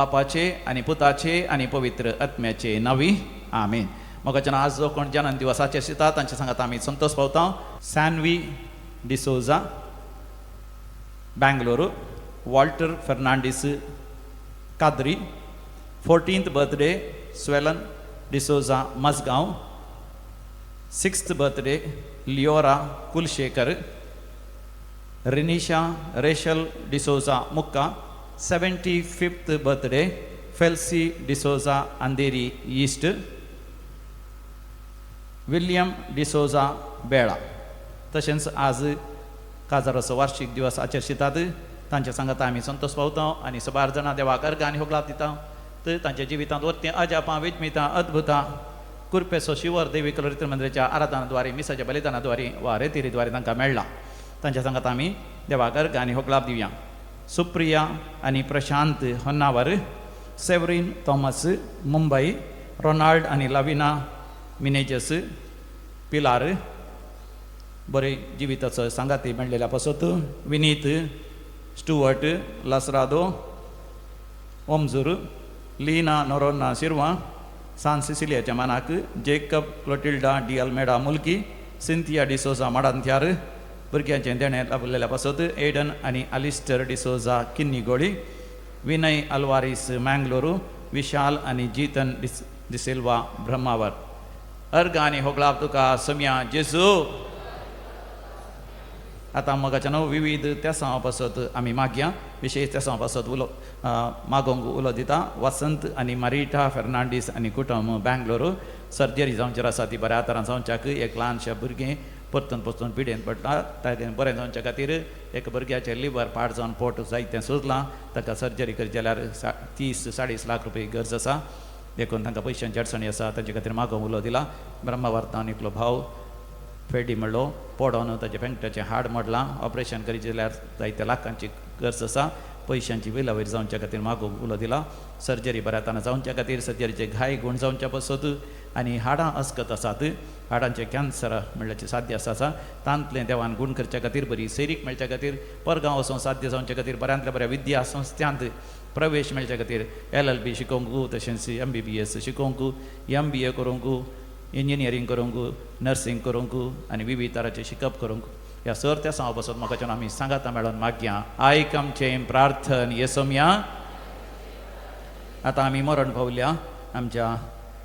बापाचे आणि पुताचे आणि पवित्र आत्म्याचे नावी आमेन. मोगाच्यान आज जो कोण जन्म दिवसाचे आसता तांचे सांगात आमी संतोष पावता. Sanvi D'Souza Bangalore, Walter Fernandes Kadri, 14th birthday Swelon D'Souza Mazgaon, 6th birthday Leora Kulshekar, Rinisha Rachel D'Souza Mukka, 75th birthday Felcy D'Souza Andheri East, William D'Souza Bela. तशेंच आज काजाराचो वार्षिक दिवस आचरशितात. तांच्या सांगात आमी संतोष पावता आनी सबार जाणां देवाक अर्घ आनी होगलाप दिता. तर तांच्या जिवितांत वर्तें अजापां विस्मितां अद्भुतां कुरपेसो शिवर देवीक ललित मंदिराच्या आराधनाद्वारे मिसाच्या बलिदानाद्वारे वा रेतीरीद्वारे तांकां मेळ्ळा. तांच्या सांगात आमी देवाक अर्घ आनी होगलाप दिवया. सुप्रिया आनी Prashant Honnavar, Severine Thomas Mumbai, Ronald आनी लाविना मिनेजस पिलार बरे जिविताचो सांगाती मेळ्ळेल्या पासत, विनीत स्टुअर्ट लासरादो ओमजूर, लीना नोरोना सिर्वा सान सिसिलियाच्या मानाक, Jacob Clotilda de Almeida Mulki, Cynthia D'Souza Madanthyar भुरग्यांचें देणें लाभलेल्या पासत, एडन आनी अलिस्टर डिसोजा किन्नीगोळी, विनय अल्वारीस मँगलोरू, विशाल आनी जीतन डिसिल्वा ब्रह्मावर. अर्घ आनी होगलाप तुका सम्या जेजू. आतां मोगाच्यान विविध तेसां पासत आमी मागया. विशेष तेसां पासत मागोंक उलो दिता. वसंत आनी मारिटा फेर्नांडीस आनी कुटुंब बेंगलोर. सर्जरी जावंचेर आसा ती बऱ्या तरान जावच्याक. एक ल्हानशें भुरगें परतून परतून पिडेन पडटा. ताका बरें जावच्या खातीर एक भुरग्याचें लिवर पाड जावन पोट जायतें सुजलां. ताका सर्जरी करची जाल्यार 30-40 लाख रुपये गरज आसा. देखून तांकां पयशांची अडचणी आसा. ताचे खातीर मागोंक उलो दिला. ब्रह्मवार्तान एकलो भाव फेडी म्हणलो पडोन ताचे पेंगटाचें हाड मोडलां. ऑपरेशन करीत जाल्यार जायत्या लाखांची गरज आसा. पयशांची वेलावयर जावच्या खातीर मागोंक उलो दिला. सर्जरी बऱ्या तरान जावच्या खातीर सर्जरीचे घाय गुण जावच्या पासत आनी हाडां अस्कत आसात. हाडांचे कॅन्सर म्हणल्याचे साध्य आसा. तांतलें देवान गुण करच्या खातीर बरी सैरीक मेळच्या खातीर परगांव वचून साध्य जावच्या खातीर बऱ्यांतल्या बऱ्या विद्या संस्थांत प्रवेश मेळच्या खातीर LLB शिकोवंक, तशेंच MBBS शिकोवंक, MBA करूंक, इंजिनियरींग करूंक, नर्सींग करूंक आनी विविध तरांचें शिकप करूंक ह्या सर त्या सांग पासून म्हाका आमी सांगाता मेळोन मागया. आयक आमचें प्रार्थन येसोम्या. आतां आमी मरण पावल्या आमच्या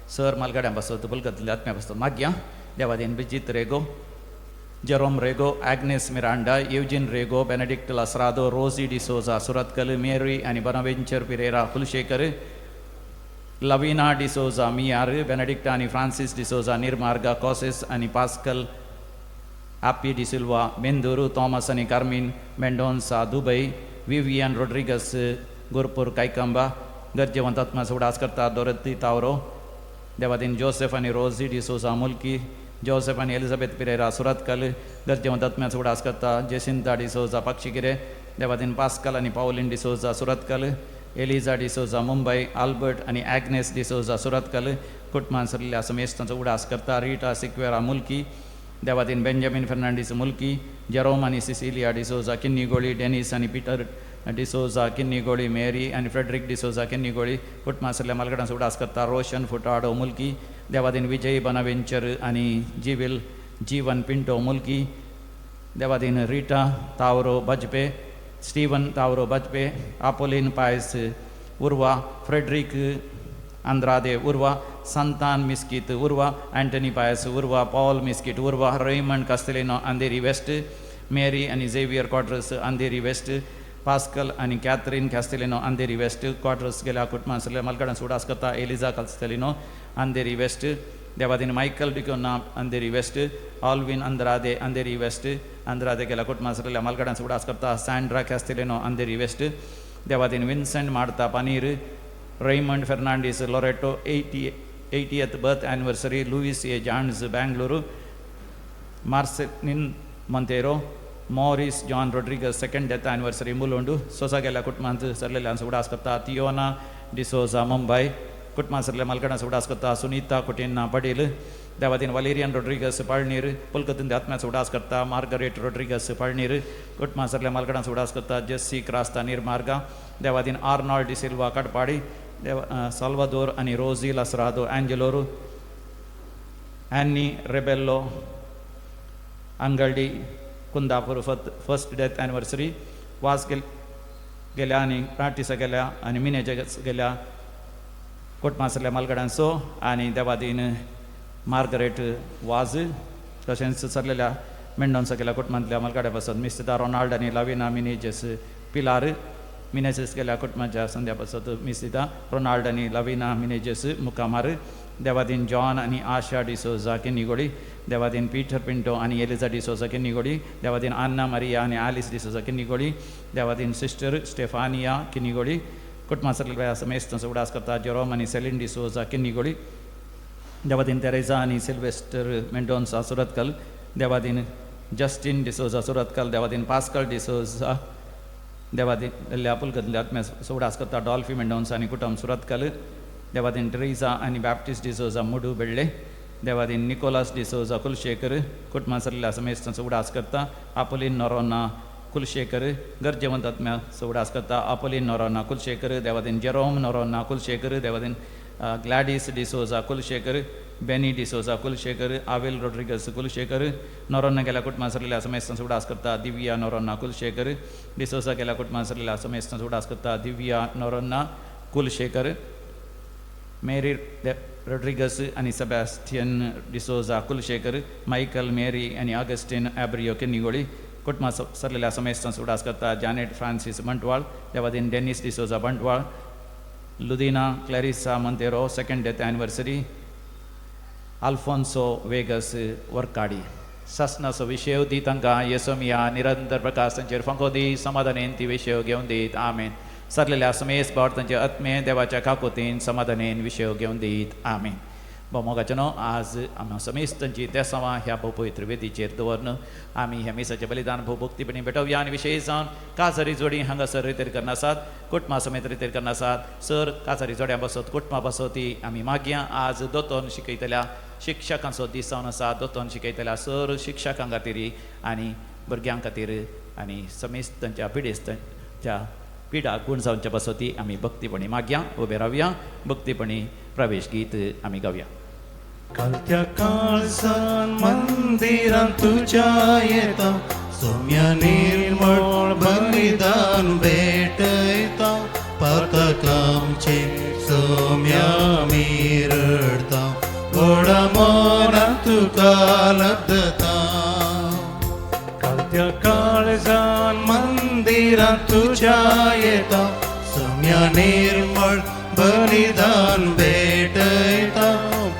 सर मालगाड्यां पासत बलगतल्या आत्म्या पासत मागया. देवादीन बिजित रेगो, जेरोम रेगो, ॲग्नेस मिरांडा, युजिन रेगो, बेनेडिक्ट लासरादो, रोजी डिसोजा सुरतकल, मेरी आनी बनवेंचर पिरेरा कुलशेखर, लविना डिसोजा मियार, बेनेडिक्ट आनी फ्रांसीस डिसोजा निर्मार्गा कॉसेस आनी पास्कल आपी डिसिल्वा मेंदूर, थॉमस आनी Carmine Mendonca Dubai, Vivian Rodrigues Gurpur Kaikamba, गरजेवंत आत्म्याचो उडास करता दोरती तावरो. देवादीन जोसेफ आनी रोजी डिसोजा मुल्की, जोसेफ आनी एलिझाबेथ पिरेरा सुरतकल, गरजेवंत आत्म्याचो उडास करता जेसिंता डिसोजा पक्षिगिरे. देवादीन पास्कल आनी पावलीन डिसोजा सुरतकल, एलिझा डिसोजा मुंबय, आल्बर्ट आनी ॲग्नेस डिसोजा सुरतकल, कुटुंबान सरलेल्या समेस्तांचो उडास करता रिटा सिक्वेरा मुल्की. देवादीन बेंजामिन फर्नांडीस मुल्की, जेरोम आनी सिसिलिया डिसोजा किन्नीगोळी, डेनिस आनी पीटर डिसोजा किन्नीगोळी, मेरी आनी फ्रेडरिक डिसोजा किन्नीगोळी, कुटुंबान सरल्या मालगडांचो उडास करता रोशन फुटाडो मुल्की. देवादीन विजय बनावेंचर आनी जीवन पिंटो मुल्की. देवादीन रिटा तावरो बजपे, स्टीवन तावरो बजपे, आपोलिन पायस उर्वा, फ्रेडरिक आंद्रादे उर्वा, संतान मिस्कित उर्वा, एंटनी पायस उर्वा, Paul Miskith Urwa, Raymond Castelino Andheri West, Mary आनी Xavier Quadros Andheri West, Pascal आनी कॅथरीन कास्तेलिनो अंधेरी वेस्ट. क्वार्टर्स गेल्या कुटुंबान सरल्या मालगाडांचो उडास करता एलिझा कास्तेलिनो अंधेरी वेस्ट. देवादीन Michael D'Cunha Andheri West, Alwyn Andrade Andheri West. Andrade गेल्या कुटुंबान सरल्या मालगाडांचो उडास करता सॅन्ड्रा कास्तेलिनो अंधेरी वेस्ट. देवादीन Vincent Marta Panir, Raymond Fernandes Loretto 80th birth anniversary, Louis A Jans Bangalore, Marceline Monteiro, Maurice John Rodrigues 2nd death anniversary Mulund. Sousa गेल्या कुटुंबांत सरलेल्यांचो उडास करता तियोना डिसोजा मुंबय, कुटुंबासरल्या मालकांना उडास करता सुनीता कुटेन्ना पडेल देवादीन वलेरियन रोड्रिगस पाळणीर पुलकतून आत्म्याचो उडास करता मार्गरेट रोड्रिगस पाळणीर कुटुंबासरल्या मालकांना उडास करता जेस्सी क्रास्ता निर्मार्गा देवादीन आर्नॉल्ड डिसिल्वा कडपाडी साल्वादोर आणि Rosie Lasrado Angelore Annie Rebello Angaldi Kundapur first death anniversary Vaz गेल्या आणि प्राटिसा गेल्या आणि मिनेज गेल्या कुटुंबासरल्या मालकांचो आणि देवादीन मार्गरेट वाज तशेंच सरलेल्या मेंडोन्सा गेल्या कुटुंबांतल्या मालकाड्या पासत मिस्टर रोनाल्ड आणि लाविना मिनेजेस पिलार मिनेजेस गेल्या कुटुंबाच्या संध्या पासत मिस्टर रोनाल्ड आणि लाविना मिनेजेस मुकामार देवादीन जॉन आणि आशा डिसोजा किन्निगोडी देवादीन पीटर पिंटो आणि एलिझा डिसोजा किन्निगोडी देवादीन आन्ना मारिया आणि ॲलिस डिसोजा किन्निगोडी देवादीन सिस्टर स्टेफानिया किन्निगोडी कुटुंबासरल्या समेस्त उडास करता जेरोम आणि सेलिन डिसोजा किन्निगोडी देवादीन तेरेसा आणि सिल्वेस्टर मेंडोन्सा सुरतकल देवादीन जस्टिन डिसोजा सुरतकल देवादीन पास्कल डिसोजा देवादीन पुलकतल्या आत्म्या उडास करता डॉल्फी मेंडोन्सा आणि कुटुंब सुरतकल देवादीन ट्रेसा आणि बॅप्टिस्ट डिसोजा मुडू बेळ्ळे देवादीन निकोलास डिसोजा कुलशेखर कुटुंबासरल्या समेस्त उडास करता आपोलिन नोरोना कुलशेखर गरजेवंत आत्म्या उडास करता आपोलिन नोरोना कुलशेखर देवादीन जेरोम नोरोना कुलशेखर देवादीन ग्लॅडिस डिसोजा कुलशेखर बेनी डिसोजा कुलशेखर आवेल रोड्रिगस कुलशेखर नोरोना गेल्या कुटुंबासरल्या समेस्त उडास करता दिव्या नोरोना कुलशेखर डिसोजा गेल्या कुटुंबासरल्या समेस्त उडास करता दिव्या नोरोना कुलशेखर मेरी रोड्रिगस आणि Sebastian D'Souza Kulshekar Michael Mary आणि ऑगस्टिन ॲब्रियो किन्निगोडी कुटुंबासरलेल्या समेस्त उडास करता जॅनेट फ्रान्सिस बंटवाळ देवादीन Dennis D'Souza Bantwal Ludina Clarissa Monteiro second death anniversary Alphonso Vegas Vorkady ससनाचो विषय दी तांकां येसोमिया निरंतर प्रकाश तांचेर फंको दी समाधानेन ती विषय घेवन दीत आमेन सरलेल्या समेस बावट तांचे आत्मे देवाच्या काकुतीन समाधानेन विषय घेवन दीत आमेन मोगाचनो आज आमी समेस्तांची त्या सवा ह्या पवित्र वेदीचेर दवरन आमी ह्या मिसाचे बलिदान भोवभक्तीपणी भेटोवया आनी विशेष जावन कासारी जोडी हांगासर रितेर करनासात कुटुंबा समेत रितेर करनासात सर कासारी जोड्या बसत कुटुंबा बसोती आमी मागया आज दोतोन शिकयतल्या शिक्षकांचो दीस जावन आसा दोतोन शिकयतल्या सर शिक्षकां खातीर आनी भुरग्यां खातीर आनी समेस्तांच्या पिडेस्तांच्या पिडाक गुण जावच्या बसोती आमी भक्तीपणी मागया उबे रावया भक्तीपणी प्रवेश गीत आमी गावया कालत्या काळजान मंदिरांत तुझ्या येता सोम्या निर्मळ बलिदान भेटयता पातकामचे सोम्या मी रडता गोडा मनांत तुका लब्धता कालत्या काळजान मंदिरांत तुझ्या येता सोम्या निर्मळ बलिदान भेटयता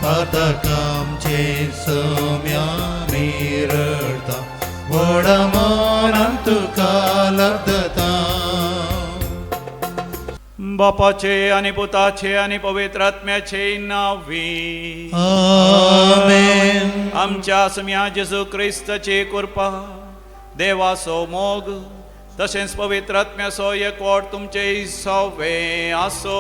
पातकामचे सोम्या निरडता व्हडा मनांत तुका लब्धता बापाचे आणि पुताचे आणि पवित्र आत्म्याचे नावी आमेन आमच्या सम्या जेजू क्रिस्ताची कृपा देवाचो मोग तशेंच पवित्र आत्म्याचो एकवट तुमचे सवे आसो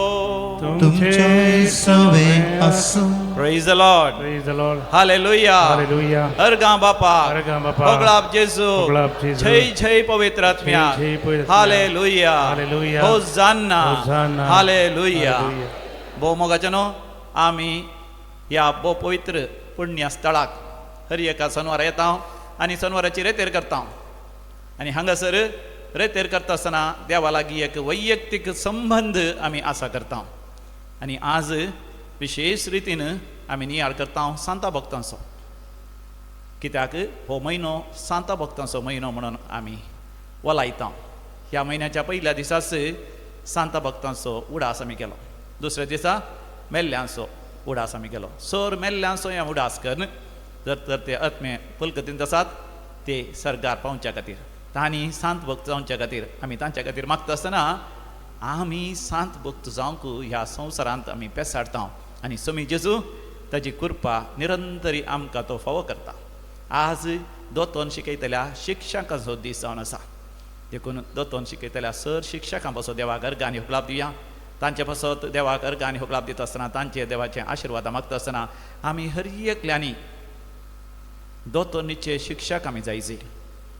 तुमचे सवे आसो praise the Lord Praise the Lord. Hallelujah Hallelujah. अर्गा बापा अर्गा बापा. पगळाप जेजू पगळाप जेजू. जय जय पवित्र आत्म्या जय जय पवित्र आत्म्या. हालेलुया Hallelujah. होसान्ना होसान्ना. हालेलुया Hallelujah. भोव मोगाचनो आमी ह्या भोव पवित्र पुण्य स्थळाक हर एका शनिवारा येता आनी शनिवाराची रेतेर करता आनी हांगासर रेतेर करता आसतना देवा लागीं एक वैयक्तीक संबंध आमी आसा करता आनी आज विशेष रितीन आमी नियाळ करता सांता भक्तांचो कित्याक हो म्हयनो सांता भक्तांचो म्हयनो म्हणून आमी वलायता ह्या म्हयन्याच्या पयल्या दिसाच सांता भक्तांचो उडास आमी केलो दुसऱ्या दिसा मेल्ल्यांचो उडास आमी केलो सर मेल्ल्यांचो हें उडास करन जर तर ते आत्मे पुलकतींत आसात ते सर्गार पावच्या खातीर तांणी सांत भक्त जावच्या खातीर आमी तांच्या खातीर मागता आसतना आमी सांत भक्त जावंक ह्या संवसारांत आमी पेसाडता आनी समी जेजू ताजी कृपा निरंतरी आमकां तो फावो करता आज दोतोन शिकयतल्या शिक्षकांचो दीस जावन आसा देखून दोतोन शिकयतल्या सर शिक्षकां पासो देवा गर्गांनी उपलाब दिवया तांचे पासत देवाक अर्घ आनी होगलाप दिता आसतना तांचे देवाचे आशिर्वाद मागता आसतना आमी हर एकल्यांनी दोतोरनीचे शिक्षक आमी जायचे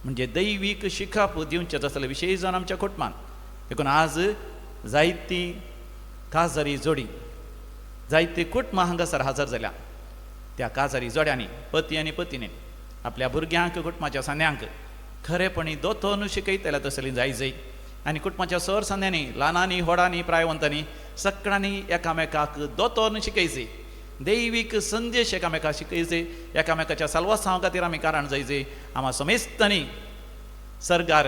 म्हणजे दैवीक शिकाप दिवचे आसले विशेश जावन आमच्या कुटुंबान देखून आज जायती काजारी जोडी जायती कुटुंबां हांगासर हजर जाल्या त्या काजारी जोड्यांनी पती आनी पत्नीन आपल्या भुरग्यांक कुटुंबाच्या सान्यांक खरेपणी दोतोन शिकयतल्या तसली जाय आनी कुटुंबाच्या सर सान्यांनी ल्हानांनी व्हडांनी प्रायवंतांनी सगळ्यांनी एकामेकाक दोतोन शिकयचे दैवीक संदेश एकामेकाक शिकयचे एकामेकाच्या साल्वासांव खातीर आमी कारण जायचे आम्हा समेस्तांनी सरकार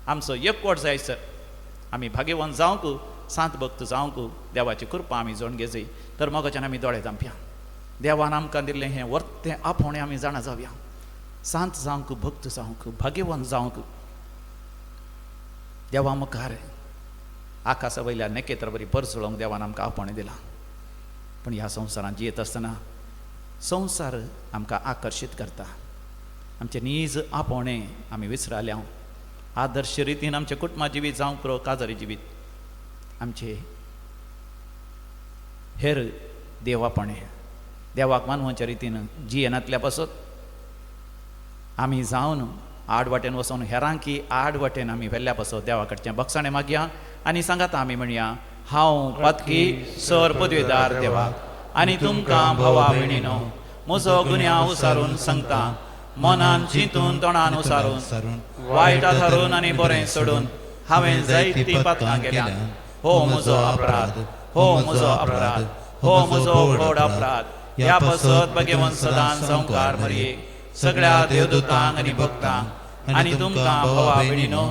आमचो एकवट जायसर आमी भाग्यवान जावंक सांत भक्त जावंक देवाची कृपा आमी जोडून घेजय तर मोगाच्यान आमी दोळे धांपया देवान आमकां दिल्लें हें वर्तें आपोवणें आमी जाणा जावया सांत जावंक भक्त जावंक भाग्यवान जावंक देवा मुखार आकाशा वयल्या नखेत्रां बरी परसळोवंक देवान आमकां आपोवणें दिलां पण ह्या संवसारांत जियेत आसतना संवसार आमकां आकर्शीत करता आमचें नीज आपोवणें आमी विसराल्या आदर्श रितीन आमचें कुटुंबा जिवीत जावंक पुरो काजारी जिवीत आमचे हेर देवापणे देवाक मानवाच्या रितीन जियेनांतल्या पासत आमी जावन आड वाटेन वचून हेरांकी आड वाटेन आमी वेल्ल्या पासत देवा कडचें बक्षाणें मागया आनी सांगात आमी म्हणया हांव पातकी सर पदवेदार देवा आनी तुमकां भवा भयणीनो म्हजो गुन्यांव उसारून सांगता मनान चिंतून तोंडान उसारून वायटात हारून आनी बरें सोडून हांवें जायतीं पातकां केल्यां हो म्हजो अपराध हो म्हजो अपराध हो म्हजो व्हड अपराध ह्या पासत भगवान सदांच संवकार मरये सगळ्या देवदूतांक आनी भक्तांक आनी तुमकां भवा भयणीनो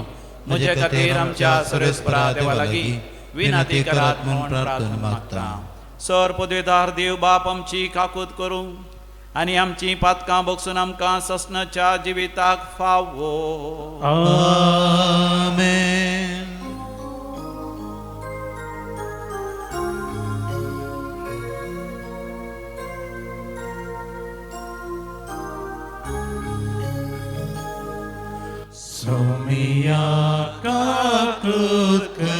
म्हजे खातीर आमच्या सुरेस्परा देवा लागीं विनंती करात म्हूण प्रार्थना मागता सर पदवेदार देव बाप आमची काकूत करूं आनी आमची पातकां बगसून आमकां ससनाच्या जिविताक फावो आमेन सोमिया काकृत कर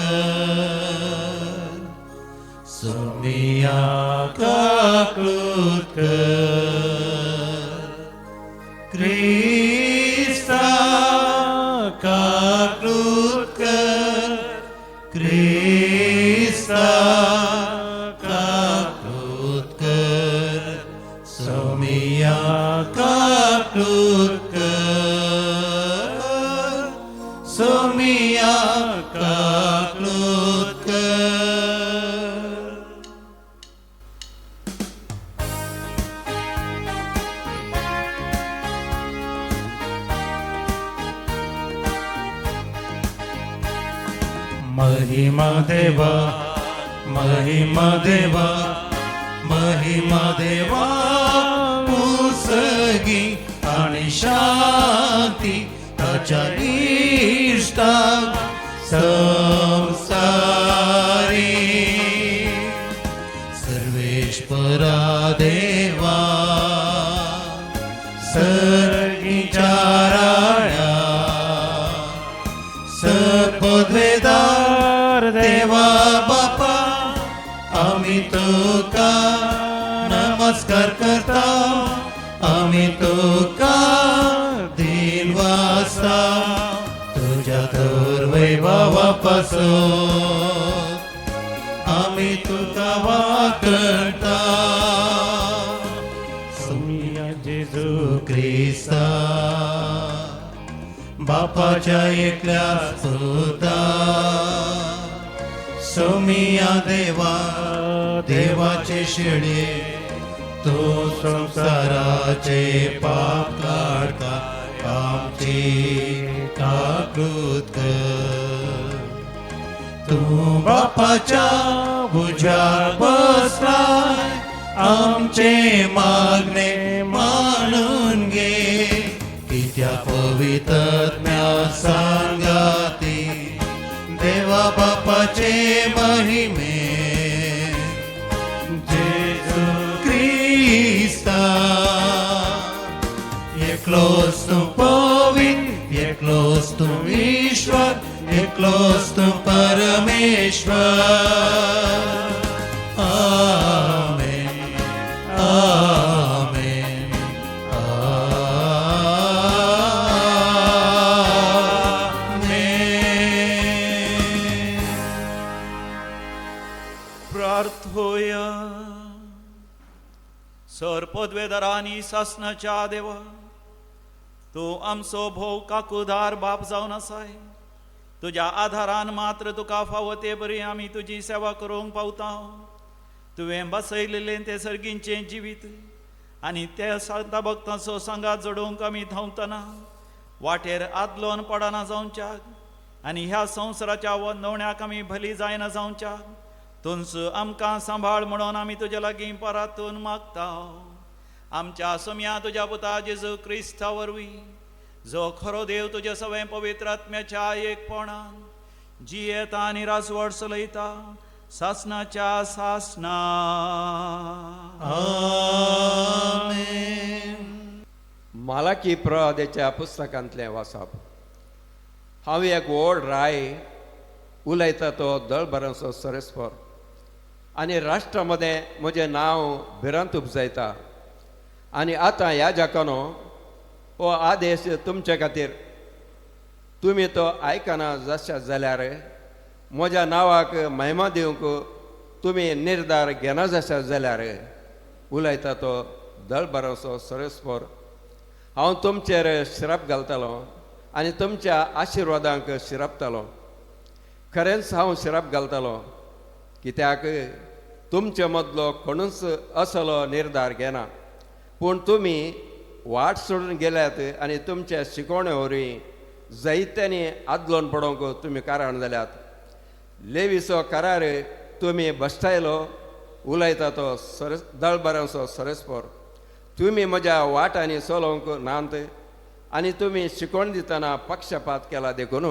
सोमिया काकृत कर क्रिस्ता काकृत कर क्रिस्ता काकृत कर सोमिया काकृत कर सोमिया काकृत कर महिमा देवा महिमा देवा महिमा देवा पुसगी आणि शांती ताच्या इष्टा संसारी सर्वेश्वरा देवा सर्गीच्या राया सपदवेदार देवा बापा आम्ही तुका नमस्कार करता आम्ही तुका दिनवासा तुझ्या तर वैभवापासून आम्ही तुका वाकणता सोमिया जेजू ख्रिस्ता बापाच्या एकल्या सुता सोमिया देवा देवाचे शेळे तो संसाराचे पाप काढता आमचे काकृत कर तू बापाच्या भुजार बसलाय आमचे मागणे मानून घे कित्या पवित्रज्ञा सांगाती देवा बापाचे महिमे जेजू ख्रिस्ता एकलोच तू पवित्र एकलोच तू ईश्वर एकलोच तू परमेश्वर. आमेन, आमेन, आमेन. प्रार्थोया. सर पदवेदारांनी शासनाच्या देवा, तू आमचो भोव काकूदार बाप जावन आसाय. तुज्या आधारान मात्र तुका फावो ते बरी आमी तुजी सेवा करूंक पावता. तुवें बसयलेलें तें सर्गींचें जिवीत आनी त्या सांता भक्तांचो सांगात जोडूंक आमी धांवतना वाटेर आदलोन पडना जावच्याक आनी ह्या संवसाराच्या वंदवण्याक आमी भली जायना जावच्याक तुंच आमकां सांबाळ म्हणून आमी तुजे लागीं परातून मागता. आमच्या सोम्या तुज्या पुता जेजू क्रिस्ता वरवीं, जो खरो देव तुजे सगळे पवित्र आत्म्याच्या एकपणान जियेता आनी रासवड चलयता सासनाच्या सासना. आमेन. मालाकी प्रवादेच्या पुस्तकांतलें वाचप. हांव एक व्हड राय उलयता तो दळभरांचो सरस्पर आनी राष्ट्रामध्ये म्हजें नांव भिरांत उपजायता. आनी आतां ह्या जगानो हो आदेश तुमचे खातीर तुमी तो आयकना जशा जाल्यार म्हज्या नांवाक महिमा दिवंक तुमी निर्धार घेना जशा जाल्यार उलयता तो दळभरांचो सरस्पर. हांव तुमचेर श्राप घालतालो आनी तुमच्या आशिर्वादांक शिरपतालो. खरेंच हांव श्राप घालतालो कित्याक तुमचे मदलो कोणूच असलो निर्धार घेना. पूण तुमी वाट सोडून गेल्यात आनी तुमच्या शिकवणे वरवीं जायत्यांनी आदलोन पडोवंक तुमी कारण जाल्यात. लेवीचो करार तुमी बसतायलो उलयता तो दळभरांचो सरस्पर. तुमी म्हज्या वाटांनी चलोवंक नात आनी तुमी शिकवण दितना पक्षपात केला देखून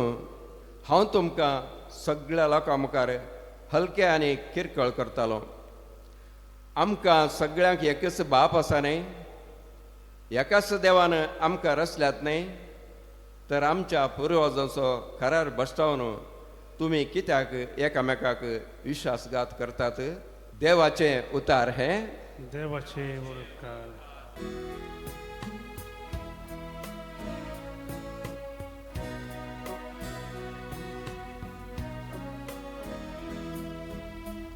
हांव तुमकां सगळ्या लोकां मुखार हलके आनी किरकळ करतालो. आमकां सगळ्यांक एकच बाप आसा न्हय, एकाच देवान आमकां रचल्यात न्हय, तर आमच्या पुर्वजांचो करार बसतावन तुमी कित्याक एकामेकाक विश्वासघात करतात. देवाचें उतार हें. देवाचे उपकार.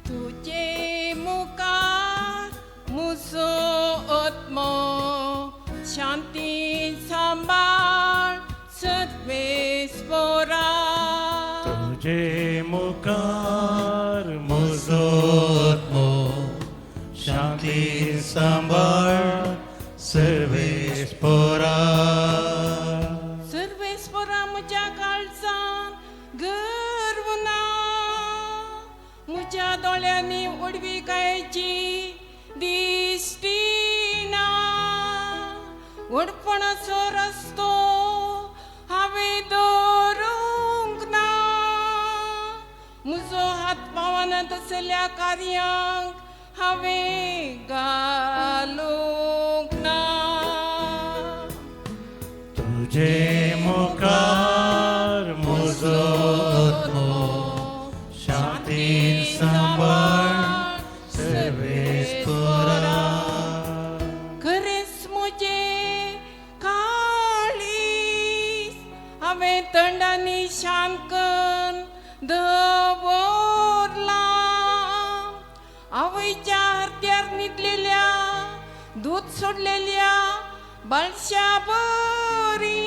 तुझे मुखार मुझो आत्मा शांती सांभाळ सर्वेस्परा. तुझे मुखार म्हजो आत्मो शांती सांबाळ सर्वेस्परा. सर्वेस्परा म्हज्या काळजान गर्व ना. म्हज्या दोळ्यांनी उडविकायेची दिश्टी ना. वडपणाचो रस्तो हांवें दवरूंक ना. म्हजो हात पावान तसल्या कार्यांक हांवें घालूंक ना. तुझे मुखार म्हजो आत्मो शांती सांबाळ सर्वेस्परा. खरेंच म्हजे काळीज हांवें थंडांनी शांतकन दवरला. आवयच्या हत्यार न्हिदलेल्या दूध सोडलेल्या बालशा बरी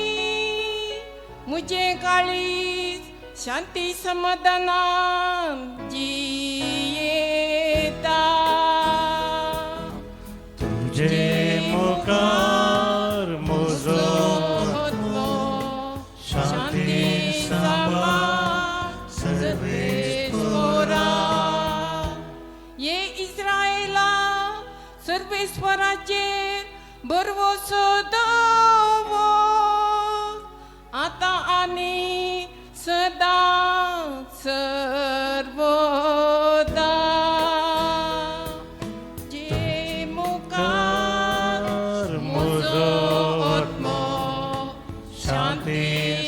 म्हजें काळीज शांती समाधानान जियेता. तुझे मुखार म्हजो आत्मो शांती सांबाळ सर्वेस्परा. ये इस्रायेला सर्वेस्पराचेर भरवोसो दवर आतां आनी सदां सर्वदा. जे मुखार म्हजो आत्मो शांती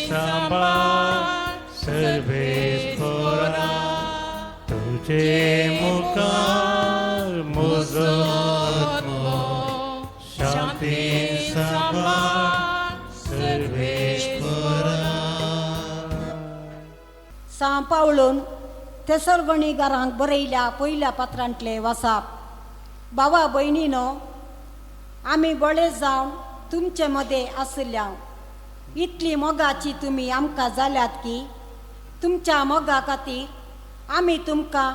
सांबाळ सर्वे तुमचे मुखार म्हजो आत्मो शांती सांबाळ सर्वेश्वरा. सा पावलोन तेसलगणीकारांक बरयल्या पयल्या पत्रांतले वाचप. भावा भयणीनो, आमी बळे जावन तुमचे मदें आसल्या इतली मोगाची तुमी आमकां जाल्यात की तुमच्या मोगा खातीर आमी तुमकां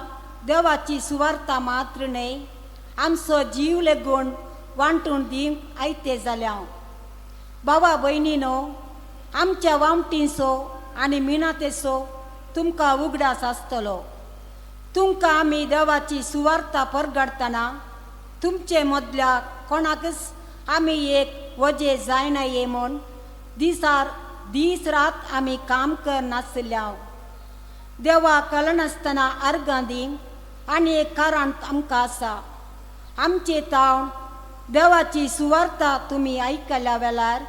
देवाची सुवार्ता मात्र न्हय आमचो जीव लेगून वांटून दिवंक आयते जाल्या. भावा भयणीनो, आमच्या वामटींचो आनी मिनातेचो तुमकां उगडास आसतलो. तुमकां आमी देवाची सुवार्ता परगडतना तुमचे मदल्या कोणाकच आमी एक वजे जायनाये म्हूण दीस रात आमी काम करनासल्या. देवा कळनासतना अर्गां दिवंक आनी एक कारण आमकां आसा. आमचे तावन देवाची सुवार्ता तुमी आयकल्या वेळार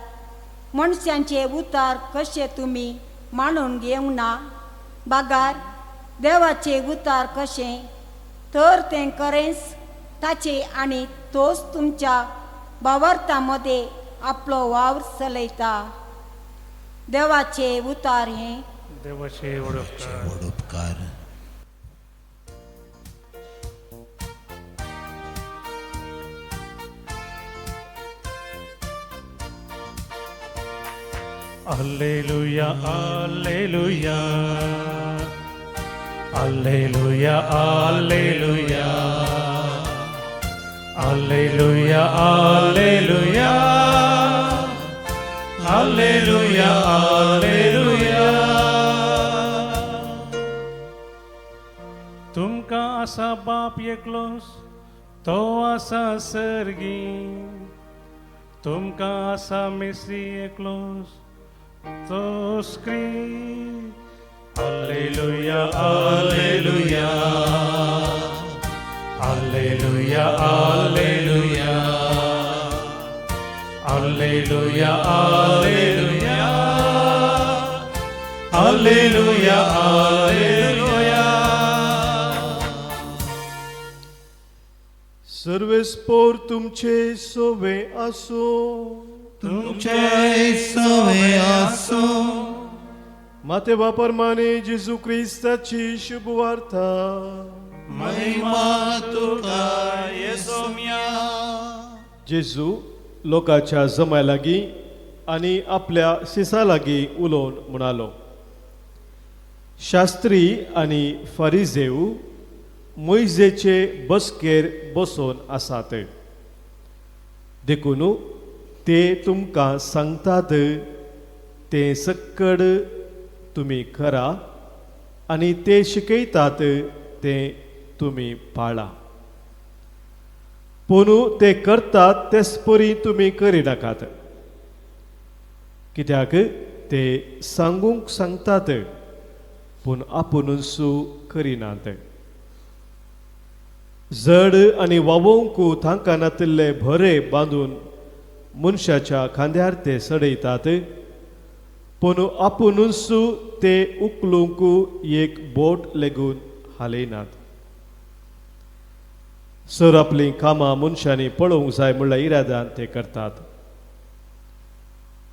मनशांचे उतार कशे तुमी मानून घेवंक ना. बागार देवाचे उतार कशें तर तें खरेंच ताचे आनी तोच तुमच्या भावार्थां मदें आपलो वावर चलयता. देवाचे उतार हे देवाचे वडोपकार. Alleluia, alleluia. Alleluia, alleluia. Alleluia, alleluia. Alleluia, alleluia. तुमकां आसा बाप एकलोच, तो आसा सर्गी. तुमकां आसा मेसी एकलोच, तो स्क्री. Alleluia, alleluia. Alleluia, alleluia. Alleluia, alleluia. Alleluia, alleluia. सर्वेस्पोर तुमचे सोवे आसो. तुमचे सोवे आसो. माते वापरमाने जेजू क्रिस्ताची शुभ वार्ता. महिमा तुका येसोम्या. जेजू लोकांच्या जमाय लागीं आनी आपल्या शिसा लागीं उलोवन म्हणालो, शास्त्री आनी फारिजेव मोइजेचे बसकेर बसोन आसात. देखून ते तुमकां सांगतात ते सक्कड तुमी करा आनी ते शिकयतात ते तुमी पाळा. पूण ते करतात तेच परी तुमी करिनाकात, कित्याक ते सांगूंक सांगतात पूण आपुणूच करिनात. जड आनी वावोवंक तांकां नातिल्ले भरे बांदून मनशाच्या खांद्यार ते चडयतात, पूण आपुणूच ते उखलूंक एक बोट लेगून हालयनात. सर आपली कामां मनशांनी पळोवंक जाय म्हणल्या इरादान ते करतात.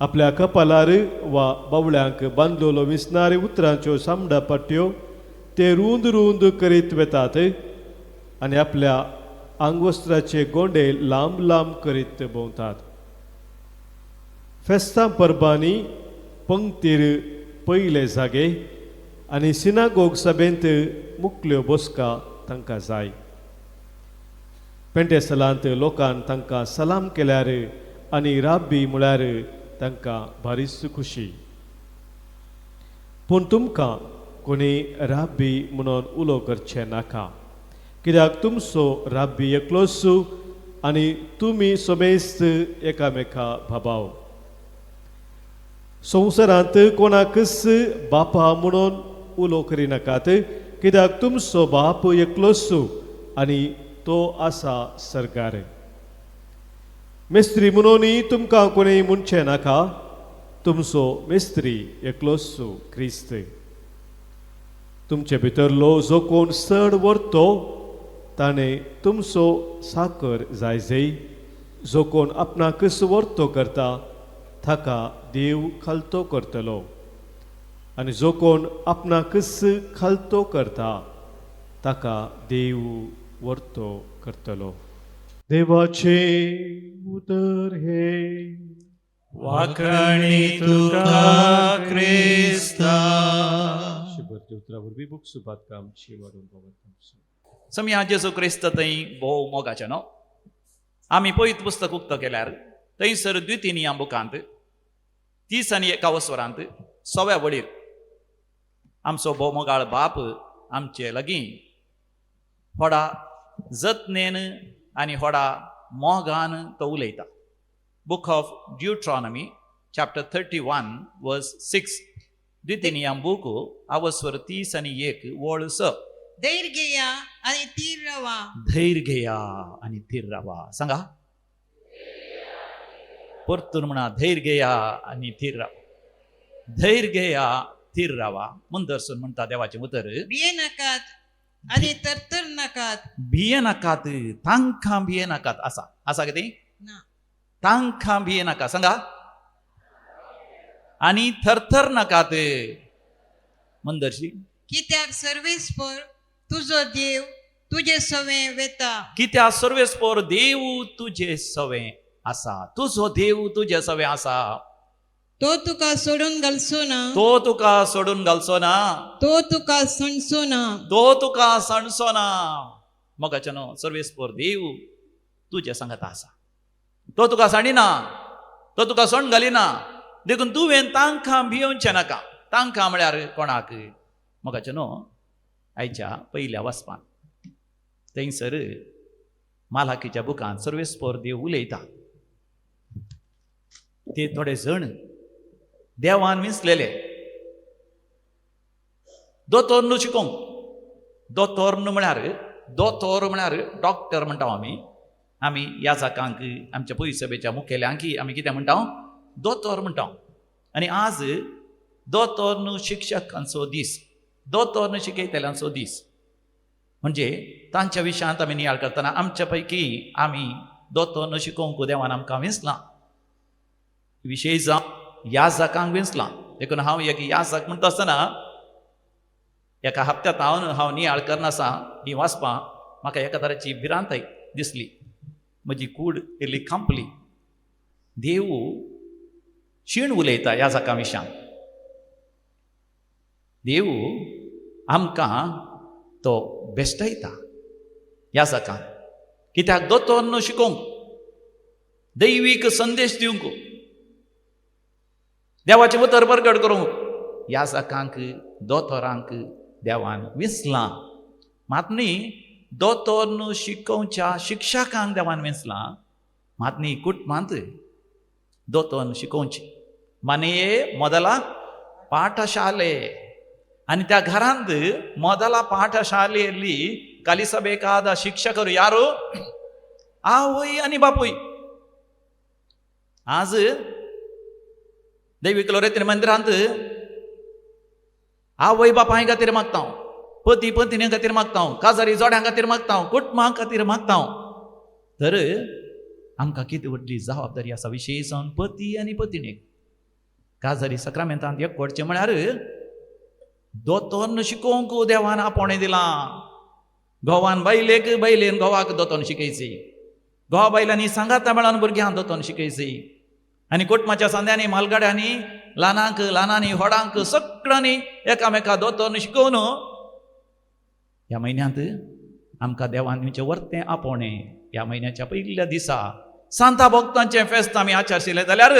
आपल्या कपालार वा बावळ्यांक बांदलेलो विसणारे उतरांच्यो सामडा पट्ट्यो ते रुंद रुंद करीत वेतात आनी आपल्या आंगवस्त्राचे गोंडे लांब लांब करीत भोंवतात. फेस्तां परबांनी पंक्तीर पयले जागे आनी सिनागोग सभेंत मुखल्यो बसका तांकां जाय. पेंटेसलांत लोकान तांकां सलाम केल्यार आनी राब्बी म्हळ्यार तांकां भारीच खुशी. पूण तुमकां कोणी राब्बी म्हणून उलो करचें नाका, कित्याक तुमचो राब्बी एकलोच आनी तुमी सोबेस्त एकामेका भाबाव. संवसारांत कोणाकच बापा म्हणून उलो करिनाकात, कित्याक तुमचो बाप एकलोच आनी तो आसा सरकार. मेस्त्री म्हणूनय तुमकां कोणीय म्हणचें नाका, तुमचो मेस्त्री एकलोच क्रिस्त. तुमचे भितरलो जो कोण चड व्हरतो ताणें तुमचो साकर जायजय. जो कोण आपणाकच व्हरतो करता ताका देव खालतो करतलो, आनी जो कोण आपणाकच खालतो करता ताका देव व्हरतो करतलो. देवाचे उदर हे वाखाणी तुका क्रिस्ता. शुभर उतरा वरवीं बूक सुबात काम वाडून भोगत. समया जेजू क्रिस्त थंय भोव मोगाचे न्हू. आमी पयत पुस्तक उक्तो केल्यार थंयसर द्वितीय बुकांत 31 वसवरांत 6व्या वडीर आमचो भोव मोगाळ बाप आमचे लागीं व्हडा जतनेन आनी व्हडा मोगान तो उलयता. बुक ऑफ ड्युट्रॉनॉमी चॅप्टर 31 वर्स 6. द्वितीय बूक आवस्वर 30 वळ 6. धैर्य घेया आणि तीर रवा. धैर्य घेया आणि थीर रावा. सांगा परतून म्हणा, धैर्य घेया आणि थीर रावा. धैर्य घेया थीर रावा. मुंदरसून म्हणता देवाचे उतर, भिये नाकात आणि तरतर नाकात. भिये नाकात, तांकां भिये नाकात. असा असा किती ना. तांकां भिये नाका. सांगा आणि थरथर नाकात. मुंदरशी कित्याक सर्वेस्पर तुझो देव तुझे सवे वेता. कित्या सर्वेस्पर देव तुझे सवे आसा. तुझो देव तुझे सवे आसा. तो तुका सोडून घालचो ना. तो तुका सोडून घालचो ना. तो तुका सणसो ना. तो तुका सणसो ना. मोगाचे न्हू. सर्वेस्पर देव तुझे सांगता आसा. तो तुका साडिना, तो तुका सण घालिना. देखून तुवें तांकां भियोवचें नाका. तांकां म्हळ्यार कोणाक? मोगाचे न्हू. आयच्या पयल्या वचपान थंयसर मालाकीच्या बुकांत सर्वेस्पर देव उलयता. ते थोडे जण देवान विसलेले. दोतोर न्हू शिकोवंक. दोतोर न्हू म्हळ्यार डॉक्टर म्हणटा आमी याजकांक, आमच्या पयस सभेच्या मुखेल्यांक आमी कितें म्हणटा? दोतोर म्हणटा. आनी आज दोतोर न्हू शिक्षकांचो दीस, दोतोर न्हू शिकयतल्यांचो दीस. म्हणजे तांच्या विशयांत आमी नियाळ करतना आमच्या पैकी आमी दोतोर न्हू शिकोवंक देवान आमकां विसलां. विशय जावं याजकांक विसलां. देखून हांव एक याजक म्हणटा आसतना एका हप्त्यांत हांव नियाळ करनासा ही वाचपां म्हाका एका तराची भिरांताय दिसली. म्हजी कूड इल्ली खांपली. देव शीण उलयता याजकां विशयान. देव आमकां तो बेश्टयता याजकांक. कित्याक दोतोर न्हू शिकोवंक, दैवीक संदेश दिवंक, देवाचें उतर प्रगट करूंक याजकांक, दोतोरांक देवान विसलां. मात न्ही दोतोर न्हू शिकोवच्या शिक्षकांक देवान विसलां. मात न्ही कुटुंबांत दोतोर न्हू शिकोवचें. ಮನೆಯೇ ಮೊದಲ ಪಾಠಶಾಲೆ. आणि त्या घरांत ಮೊದಲ ಪಾಠಶಾಲೆಯಲ್ಲಿ ಕಲಿಸಬೇಕಾದ ಶಿಕ್ಷಕರು ಯಾರು? आवय आणि बापूय. आज दैविक लोरेतीन मंदिरांत आवय बापाय खातीर मागता, पती पत्नी खातीर मागता, काजारी जोड्यां खातीर मागता, कुटुंबां खातीर मागता. तर आमकां किती व्हडली जबाबदारी आसा विशेषण पती आनी पत्नीक. काजारी सक्रामेंतांत एक करचें म्हळ्यार दोतोर शिकोवंक देवान आपोणे दिलां. घोवान बायलेक, बायलेन घोवाक दोतोर शिकयची. घोवा बायलांनी सांगाता मेळोन भुरग्यांक दोतोर शिकयची. आनी कुटुंबाच्या सांद्यांनी मालगाड्यांनी ल्हानांक, ल्हानांनी व्हडांक सगळ्यांनी एकामेका दोतोर शिकोवन ह्या म्हयन्यांत आमकां देवान तुमचें वर्तें आपोणें. ह्या म्हयन्याच्या पयल्या दिसा सांता भक्तांचें फेस्त आमी आचरशिल्लें जाल्यार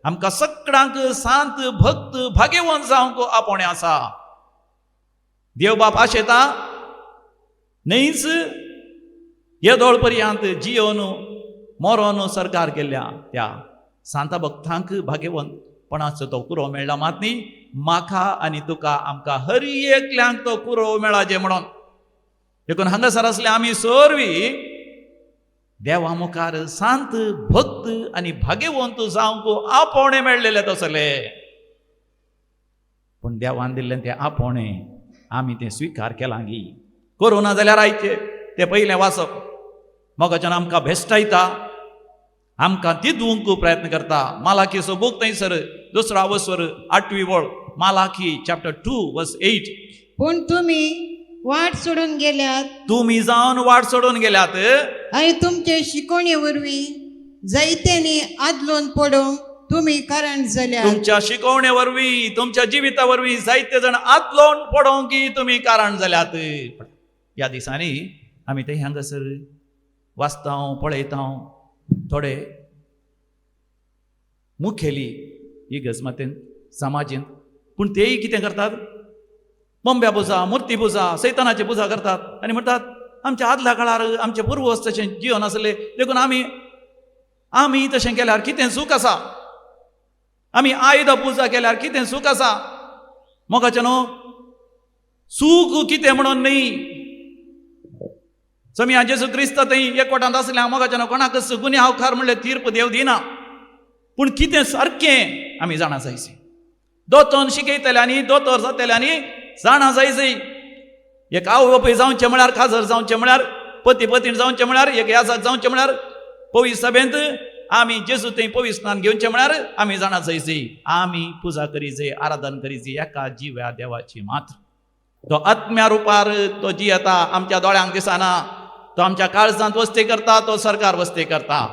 आमकां सगळ्यांक सांत भक्त भाग्यवंत जावंक आपोणें आसा. देव बाप आशेता न्हयच येदोळ पर्यंत जियोन मरोन सरकार केल्ल्या त्या सांता भक्तांक भाग्यवंतपणाचो तो कुरो मेळ्ळा. मात न्ही म्हाका आनी तुका आमकां हर एकल्यांक तो कुरो मेळाजे म्हणून. देखून हांगासर आसले आमी सर्वी देवा मुखार सांत भक्त आनी भाग्यवंत जावंक आपोणे मेळलेले तसले. पूण देवान दिल्लें तें आपोणे आमी तें स्विकार केलां गी करूं ना जाल्यार आयचे ते पयलें वाचप मोगाच्यान आमकां भेस्टायता आमकां दिवंक प्रयत्न करता मालाखीचो बूक थंयसर 2 अवस्वर 8वी वळ मालाखी चॅप्टर 2 वर्स 8 पूण तुम्ही वाट सोडून गेल्यात तुमी जावन वाट सोडून गेल्यात आणि तुमचे शिकवणे वरवीं जायत्यांनी आदलोन पडोवंक तुम्ही कारण जाल्यात. तुमच्या शिकवणे वरवीं तुमच्या जिविता वरवीं जायते जण आदलोन पडोवंक तुमी कारण जाल्यात. ह्या दिसांनी आमी थंय हांगासर वाचता पळयता थोडे मुखेली इगर्जमातेन समाजीन पूण तेय कितें करतात बोंब्या पुजा मुर्ती पुजा सैतानाची पुजा करतात आनी म्हणटात आमच्या आदल्या काळार आमचे पुर्वज तशें जिवन आसले देखून आमी तशें केल्यार कितें सूख आसा आमी आयुध पुजा केल्यार कितें सूख आसा मोगाचें न्हू सूख कितें म्हणून न्ही समी जेजू क्रिस्त थंय एकवटांत आसल्या मोगाचें न्हू कोणाकच गुन्यांव खार म्हणलें तीर्प देव दिना पूण कितें सारकें आमी जाणा जायचें दोतोन शिकयतल्यांनी दोतोर जातल्यांनी जाणा जायचीं एक आवय बापूय जावचें म्हळ्यार खाजर जावचें म्हळ्यार पती पत्नी जावचें म्हळ्यार एक याजक जावचें म्हळ्यार पवित्र सभेंत आमी जेजू थंय पवित्र स्नान घेवचें म्हळ्यार आमी जाणा जायचीं आमी पुजा करीचे आराधन करीची एका जिव्या देवाची मात्र तो आत्म्या रुपार तो जियेता आमच्या दोळ्यांक दिसना तो आमच्या काळजांत वस्ती करता तो सरकार वस्ती करता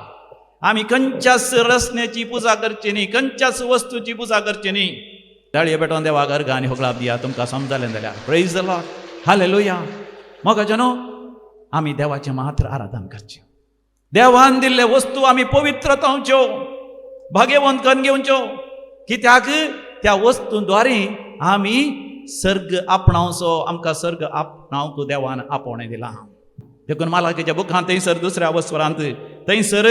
आमी खंयच्याच रचनेची पुजा करची न्ही खंयच्याच वस्तूची पुजा करची न्ही दाळये पेटोवन देवा गर्गा आनी होगळाप दिया तुमकां समजलें जाल्यार प्रेज द लॉर्ड हालेलुया मोगाचें न्हू आमी देवाचें मात्र आराधन करचें देवान दिल्ले वस्तू आमी पवित्रतांच्यो भाग्यवंत करून घेवच्यो कित्याक त्या वस्तूंद्वारे आमी सर्ग आपणावचो आमकां सर्ग आपणावंक देवान आपोवणें दिलां देखून मालाखीच्या बुकांत थंयसर 2 अवस्वरांत थंयसर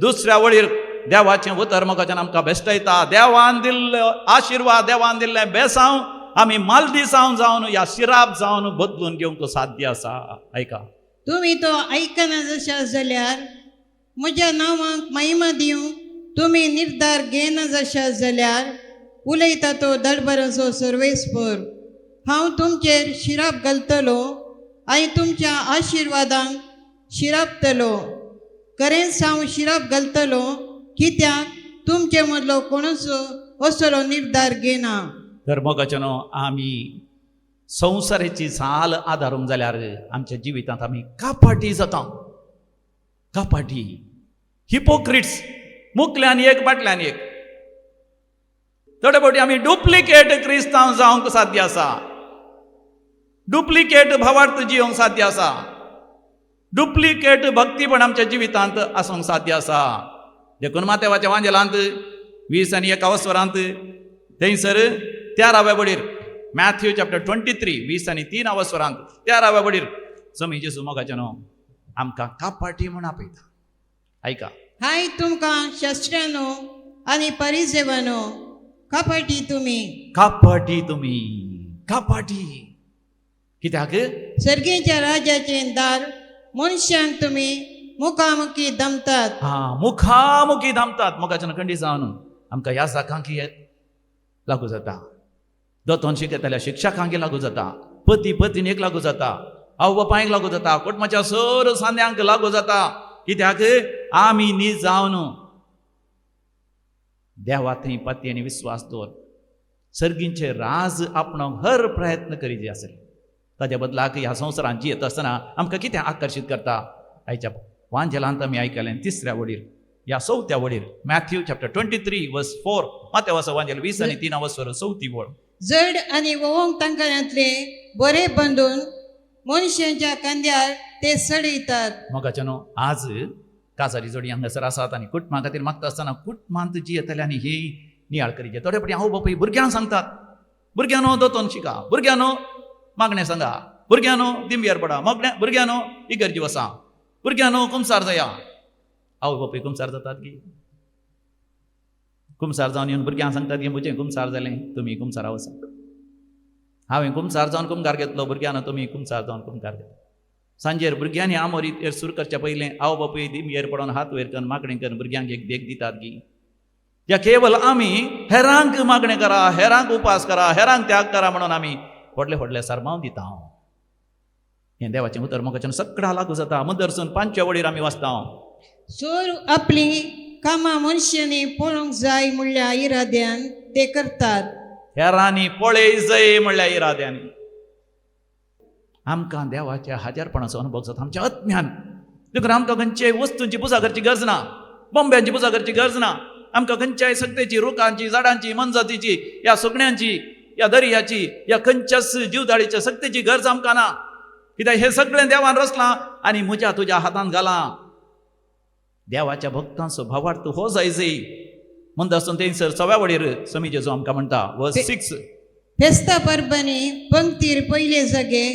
2 वळीर देवाचें उतर मोगाच्यान आमकां भेस्टायता देवान दिल्लो आशिर्वाद देवान दिल्लें बेसांव आमी मालदिसांव जावन या शिराप जावन बदलून घेवंक साध्य आसा ऐका तुम्ही तो ऐकना जशा जाल्यार म्हज्या नांवाक महिमा दिवंक तुम्ही निर्धार घेना जशा जाल्यार उलयता तो दडबराचो सर्वेस्पर हांव तुमचेर शिराप घालतलो आनी तुमच्या आशिर्वादांक शिरापतलो खरेंच हांव शिराप घालतलो कित्याक तुमचे मदलो कोणूच असलो निर्धार घेना. तर मोगाचें न्हू आमी संवसाराची झाल आदारूंक जाल्यार आमच्या जिवितांत आमी कापाटी जाता कापाटी हिपोक्रिट्स मुखल्यान एक फाटल्यान एक थोडे फावटी आमी डुप्लिकेट क्रिस्तांव जावंक साध्य आसा डुप्लिकेट भावार्थ जिवंक साध्य आसा डुप्लिकेट भक्तीपण आमच्या जिवितांत आसूंक साध्य आसा देखून मातेवाच्या वांजेलांत 20 आनी 1 अवस्वरांत थंयसर 13व्या वडीर मॅथ्यू चॅप्टर 23 20 आनी 3 अवस्वरांत 13व्या वडीर समी जेजू मोगाचें न्हू आमकां कापाटी म्हूण आपयता ऐका हाय तुमकां शास्त्रांनो आनी परिसेवानो कापाटी तुमी कापाटी कित्याक सर्गेच्या राजाचें दार मनशांक तुमी मुखामुखी दमतात मुखामुखी धामतात मोगाच्यान खंडी जावन आमकां ह्या जाकांकी लागू जाता दोतोन शिकयताल्या शिक्षकांक लागू जाता पती पत्नीक लागू जाता आवय बापायक लागू जाता कुटुंबाच्या सर सांद्यांक लागू जाता कित्याक आमी न्ही जावन देवा थंय पती आनी विस्वास दवर सर्गींचे राज आपणाक हर प्रयत्न करीत आसले ताच्या बदलाक ह्या संवसारांत जियेत आसतना आमकां कितें आकर्शीत करता आयच्या वांजेलांत आमी आयकलें 3ऱ्या वडीर या 4थ्या वडीर मॅथ्यू चॅप्टर 23 वर्स 4 मातेवाचो वांजेल 20 आनी 3 अवस्वर 4थी वळ जड आनी वोवंक तांकांतले बरे बांदून मनशांच्या कांद्यार ते सडयतात मोगाचें न्हू आज काजारी जोडी हांगासर आसात आनी कुटुंबा खातीर मागता आसतना कुटुंबांत जियेतल्यांनी ही नियाळ करीचे थोडे फावटी आवय बापूय भुरग्यांक सांगतात भुरग्यांनो दोतोन शिका भुरग्यांनो मागणें सांगा भुरग्यांनो दिंब्यार पडा भुरग्यांनो इगर्जी वसा भुरग्यांनो कुमसार जाया आवय बापूय कुमसार जातात की कुमसार जावन येवन भुरग्यांक सांगतात की म्हजें कुमसार जालें तुमी कुमसारा वसा हांवें कुमसार जावन कुमकार घेतलो भुरग्यांनो तुमी कुमसार जावन कुमकार घेतलो सांजेर भुरग्यांनी आमोरीत सुरू करच्या पयलें आवय बापूय दिंब्यार पडोवन हात वयर करून मागणें करून भुरग्यांक एक देख दितात की या केवल आमी हेरांक मागणें करा हेरांक उपास करा हेरांक त्याग करा म्हणून आमी व्हडले व्हडले सरमाव दिता हांव. हें देवाचें उतर म्हाका सगळ्या लागू जाता. मुदरसून 5 वडीर आमी वाचता. चोर आपली कामां मनशांनी पळोवंक जाय म्हणल्या इराद्यान ते करतात. हेरांनी पळय जय म्हणल्या इराद्यांनी. आमकां देवाच्या हाजीरपणाचो अनुभव जाता आमच्या आत्म्यान. देखून आमकां खंयच्याय वस्तूंची पुजा करची गरज ना, बोंब्यांची पुजा करची गरज ना. आमकां खंयच्याय सक्तेची, रुखांची, झाडांची, मनजातीची, ह्या सुकण्यांची, ह्या दर्याची, ह्या खंयच्याच जीवदाळीच्या सक्तेची गरज आमकां ना. कित्याक हे सगळें देवान रचलां आनी म्हज्या तुज्या हातांत घालां. देवाच्या भक्तांचो भावार्थ हो जायजय म्हणटा आसून थंयसर 6व्या वडीर समी जेजू आमकां म्हणटा वर्स 6. फेस्ता परबांनी पंक्तीर पयले जागे